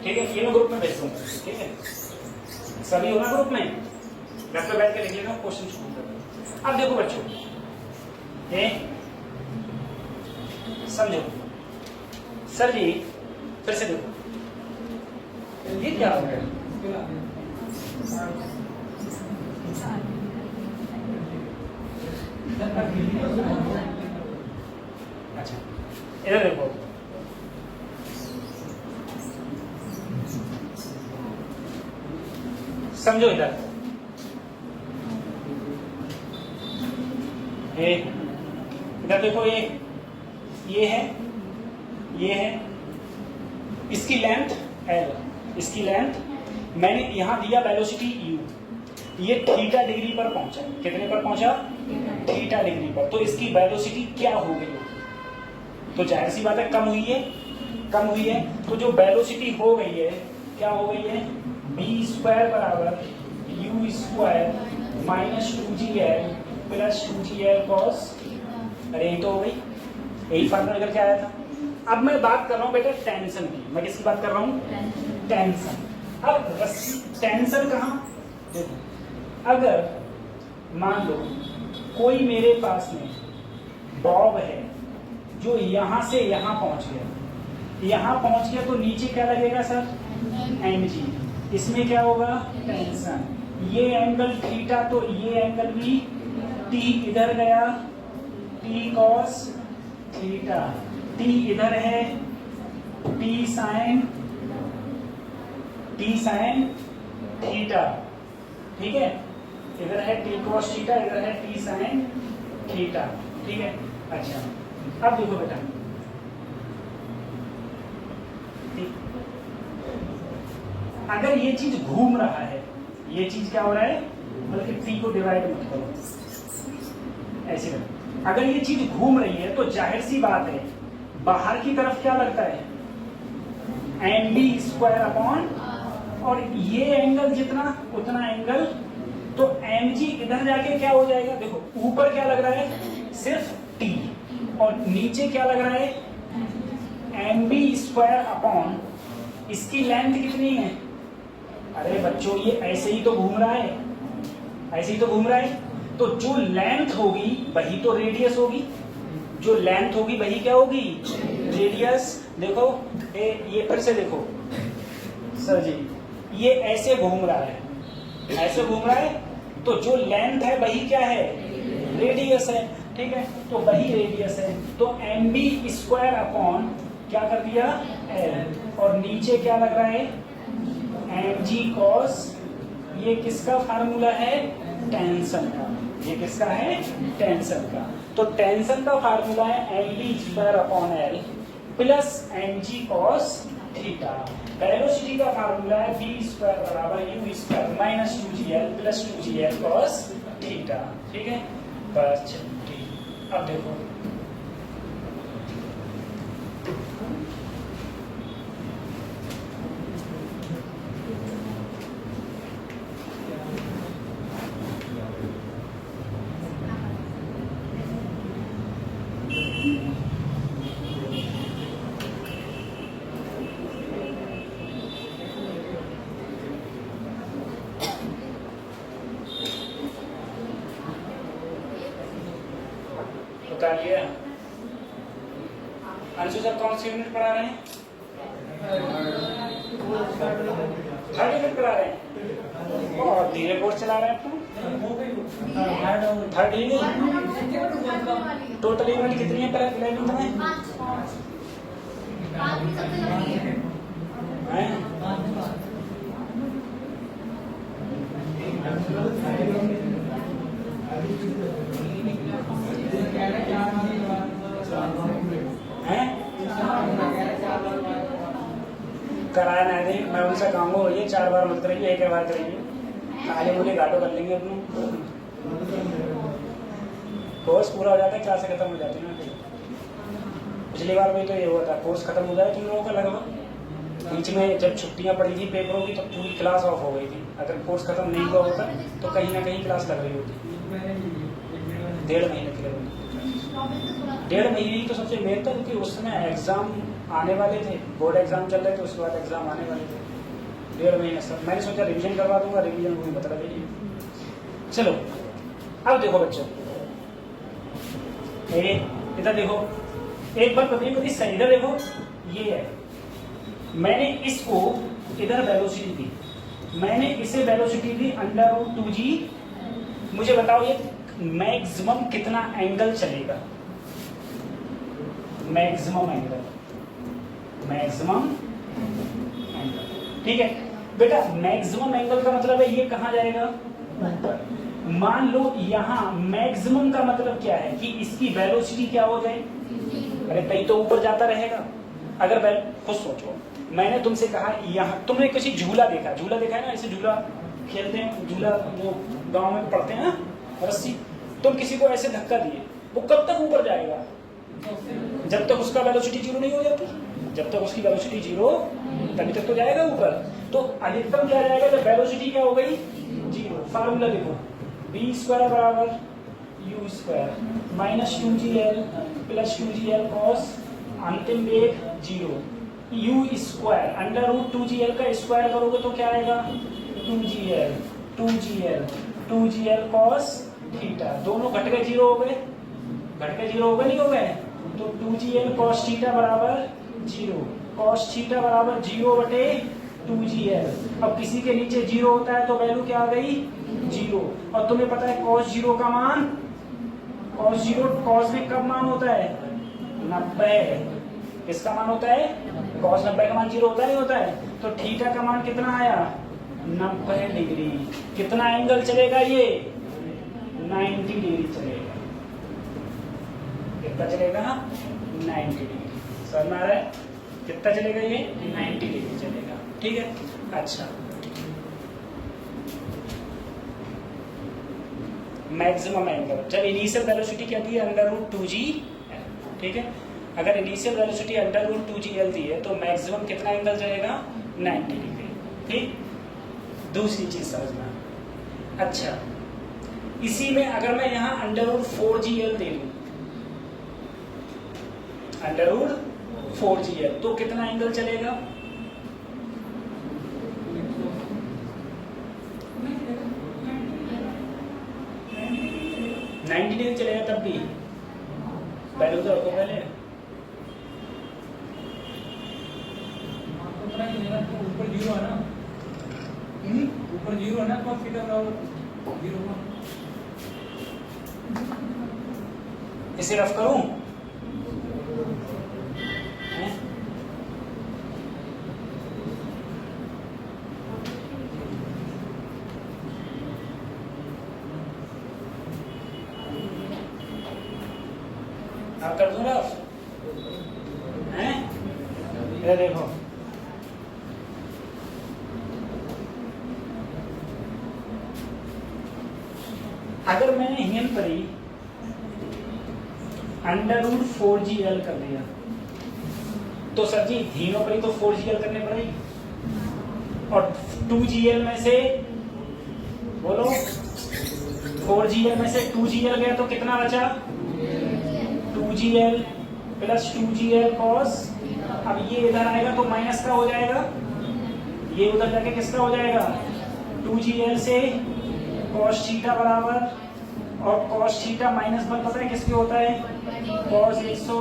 ठीक है, ये मैं ग्रुप में भेज दूंगा, ठीक है, सभी होना ग्रुप में, घर पे बैठ के लिख लेना, क्वेश्चन शुरू कर दो। अब देखो बच्चों, ये समझो, सर जी फिर से देखो, ये क्या हो गया? अच्छा इधर देखो, समझो इधर, इधर देखो, ये है, इसकी लेंथ L, इसकी लेंथ मैंने यहां दिया वेलोसिटी U, ये थीटा डिग्री पर पहुंचा, कितने पर पहुंचा? थीटा डिग्री पर, तो इसकी वेलोसिटी क्या हो गई? तो जाहिर सी बात है कम हुई है, तो जो वेलोसिटी हो गई है, क्या हो गई है? b² बराबर u² minus 2gl plus 2gl cos, अरे यही तो हो गई, यही फार्मूला निकल के आया था। अब मैं बात कर रहा हूं बेटा टेंशन की, मैं किसकी बात कर रहा हूं? टेंशन। अब टेंशन कहां? देखो, अगर मान लो कोई मेरे पास में बॉब है जो यहां से यहां पहुंच गया, तो नीचे क्या लगेगा सर? mg, इसमें क्या होगा? टेंशन। ये एंगल थीटा, तो ये एंगल भी t इधर गया, t cos थीटा, t इधर है, t sin थीटा, ठीक है, इधर है t cos थीटा, इधर है t sin थीटा, ठीक है। अच्छा अब देखो बेटा, अगर ये चीज घूम रहा है, ये चीज क्या हो रहा है? बल्कि t को डिवाइड मत करो, ऐसे करो, अगर ये चीज घूम रही है तो जाहिर सी बात है बाहर की तरफ क्या लगता है? mv² अपॉन, और ये एंगल जितना उतना एंगल, तो mg इधर जाके क्या हो जाएगा? देखो ऊपर क्या लग रहा है? सिर्फ t, और नीचे क्या लग रहा है? mv² अपॉन, इसकी लेंथ कितनी है? अरे बच्चों ये ऐसे ही तो घूम रहा है, तो जो लेंथ होगी वही तो रेडियस होगी, वही क्या होगी? रेडियस। देखो ये फिर से देखो सर जी, ये ऐसे घूम रहा है, तो जो लेंथ है वही क्या है? रेडियस है, ठीक है, तो वही रेडियस है, तो mv² अपॉन क्या कर दिया? L, और नीचे क्या लग रहा है? mg cos, ये किसका फार्मूला है? टेंशन का, ये किसका है? टेंशन का। तो टेंशन का फार्मूला है mv² upon L plus mg cos theta. Velocity का फार्मूला है v² बराबर u² minus 2gl plus 2gl cos theta, ठीक है। बस ठीक, अब देखो बताइए अंशु सर कौन सी यूनिट पढ़ा रहे हैं? थर्ड यूनिट पढ़ा रहे हैं, बहुत धीरे कोर्स चला रहे हैं अपना। थर्ड यूनिट टोटल यूनिट कितनी है पर 11th में? कराना है, मैं उनसे कहूँगा ये 4 बार मत करेंगे, एक बार करेंगे, खाली मुझे घाटो कर लेंगे अपने। कोर्स पूरा हो जाता है, क्लासें खत्म हो जाती है। पिछली बार भी तो ये हुआ था, कोर्स खत्म हो जाए तुम लोगों का लगभग, बीच में जब छुट्टियां पड़ी थी पेपरों की तो पूरी क्लास ऑफ हो गई थी। अगर कोर्स खत्म नहीं हुआ होता तो कहीं ना कहीं क्लास लग रही होती, 1.5 महीने के लिए। 1.5 महीने ही तो सबसे मेन था, क्योंकि उस समय एग्जाम आने वाले थे, बोर्ड एग्जाम चल रहे थे, उसके बाद एग्जाम आने वाले थे। 1.5 महीने सब मैंने सोचा रिवीजन करवा दूंगा, रिवीजन कोई मतलब ही नहीं। चलो अब देखो बच्चों, इधर देखो, एक बार कभी कभी सही, इधर देखो, ये है, मैंने इसको इधर वेलोसिटी दी, मैंने इसे वेलोसिटी दी √2g। मुझे बताओ ये मैक्सिमम कितना एंगल चलेगा? मैक्सिमम एंगल, मैक्सिमम एंगल, ठीक है बेटा। मैक्सिमम एंगल का मतलब है ये कहाँ जाएगा? मान लो यहाँ मैक्सिमम का मतलब क्या है कि इसकी वेलोसिटी क्या हो जाए? अरे कहीं तो ऊपर जाता रहेगा। अगर खुद सोचो, मैंने तुमसे कहा यहाँ, तुमने किसी झूला देखा, झूला देखा है ना, ऐसे झूला खेलते हैं, झूला जो गांव में पड़ते हैं ना, रस्सी, तुम किसी को ऐसे धक्का दिए, वो कब तक ऊपर जाएगा? जब तक उसका वेलोसिटी 0 नहीं हो जाती। जब तक उसकी वेलोसिटी 0 तभी तक तो जाएगा ऊपर। तो अधिकतम क्या जाएगा जब वेलोसिटी क्या हो गई? 0। फार्मूला देखो, v² बराबर u² - 2gl + 2gl cos, अंतिम वेग 0, u² √2gl का स्क्वायर करोगे तो क्या आएगा? 2gl cos थीटा, दोनों घट के 0 हो गए, घट के 0 हो गए, नहीं हो गए? तो 2gl cos थीटा बराबर 0, cos थीटा बराबर 0/2gl। अब किसी के नीचे 0 होता है तो वैल्यू क्या आ गई? 0। और तुम्हें पता है cos 0 का मान, cos में कब मान होता है? 90। किसका मान होता है? cos 90 का मान 0 होता नहीं होता है? तो थीटा का मान कितना आया? 90 डिग्री। कितना एंगल चलेगा ये? 90 डिग्री चलेगा। कितना चलेगा? 90 डिग्री। समझ में आ रहा है? कितना चलेगा ये? 90 डिग्री चलेगा, ठीक है। अच्छा, मैक्सिमम एंगल जब इनिशियल वेलोसिटी क्या दी है? √2g, ठीक है। अगर इनिशियल वेलोसिटी √2gl दी है तो मैक्सिमम कितना एंगल चलेगा? 90 डिग्री, ठीक। दूसरी चीज समझना, अच्छा इसी में अगर मैं यहाँ √4gl दे दूं, √4gl, तो कितना एंगल चलेगा? 90 डिग्री चलेगा तब भी। पहले उधर रखो, पहले ऊपर 0 है ना, ऊपर 0 है ना, cos थीटा बराबर 0। इसे रफ करूं? आप कर दूं रफ? हैं? ये देखो, अगर मैंने हियन परी √4gl कर दिया तो सर जी हीनो परी तो 4gl करने पड़ेगी, और 2gl में से बोलो, 4gl में से 2gl गया तो कितना बचा? 2gl + 2gl cos। अब ये इधर आएगा तो माइनस का हो जाएगा, ये उधर जाके किसका हो जाएगा? 2gl से cos थीटा बराबर, और cos थीटा माइनस पर पता है किसके होता है? cos 100।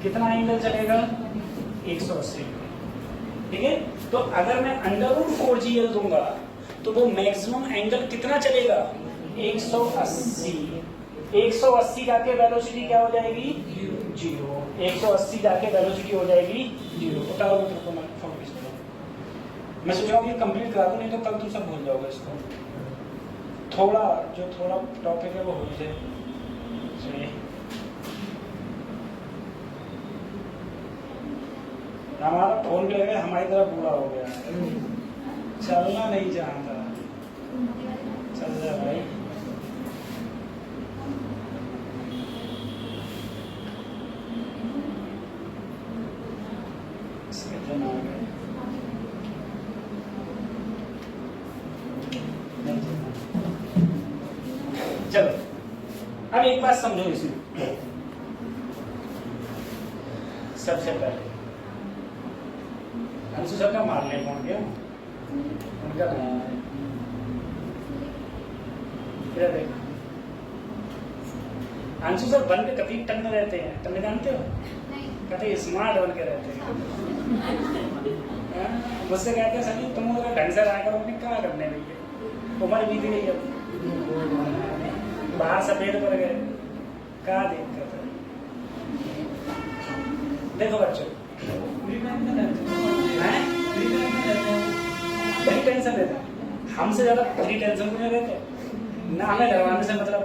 कितना एंगल चलेगा? 180, ठीक है। तो अगर मैं √4gl दूंगा तो वो मैक्सिमम एंगल कितना चलेगा? 180। 180 जाके वेलोसिटी क्या हो जाएगी? 0। 180 जाके वेलोसिटी हो जाएगी 0। उठाओ तो मैं सोच रहा हूँ ये कंप्लीट करा दूं, नहीं तो कल तुम सब भूल जाओगे इसको। थोड़ा टॉपिक है वो हो जाए। हमारा फोन भी लगे हमारी तरफ पूरा हो गया, चलना नहीं चाहता। चल जा भाई, चलो अब एक बात समझो इसमें, सबसे पहले अंशु सर का मारने कौन गया उनका इधर देख अंशु सर बन के कभी टन रहते हैं, तुमने जानते हो? कहते स्मार्ट बन के रहते हैं। मुझसे कहते हैं सभी तुम अगर ढंग से रहा करो, क्या करने भैया, उम्र बीत गई अब, बाहर सफेद पड़ गए, क्या दिक्कत है? देखो बच्चों, फ्री टेंशन रहता, हमसे ज्यादा फ्री टेंशन मुझे रहते, ना हमें डरवाने से मतलब,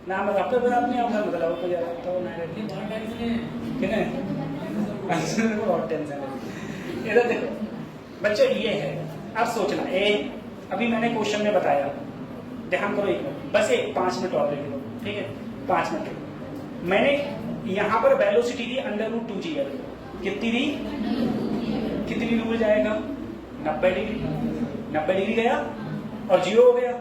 ना हमें अपने पर अपने आप मतलब को ज्यादा तो ना रहती बहुत टेंशन है। इधर देखो बच्चों, ये है, अब सोचना ए, अभी मैंने क्वेश्चन में बताया, ध्यान करो एक मिनट, बस एक 5 मिनट और देख लो, ठीक है? 5 मिनट मैंने यहाँ पर वेलोसिटी दी √2g, कितनी दी, कितनी दूर जाएगा? 90 डिग्री, 90 डिग्री गया और 0 हो गया,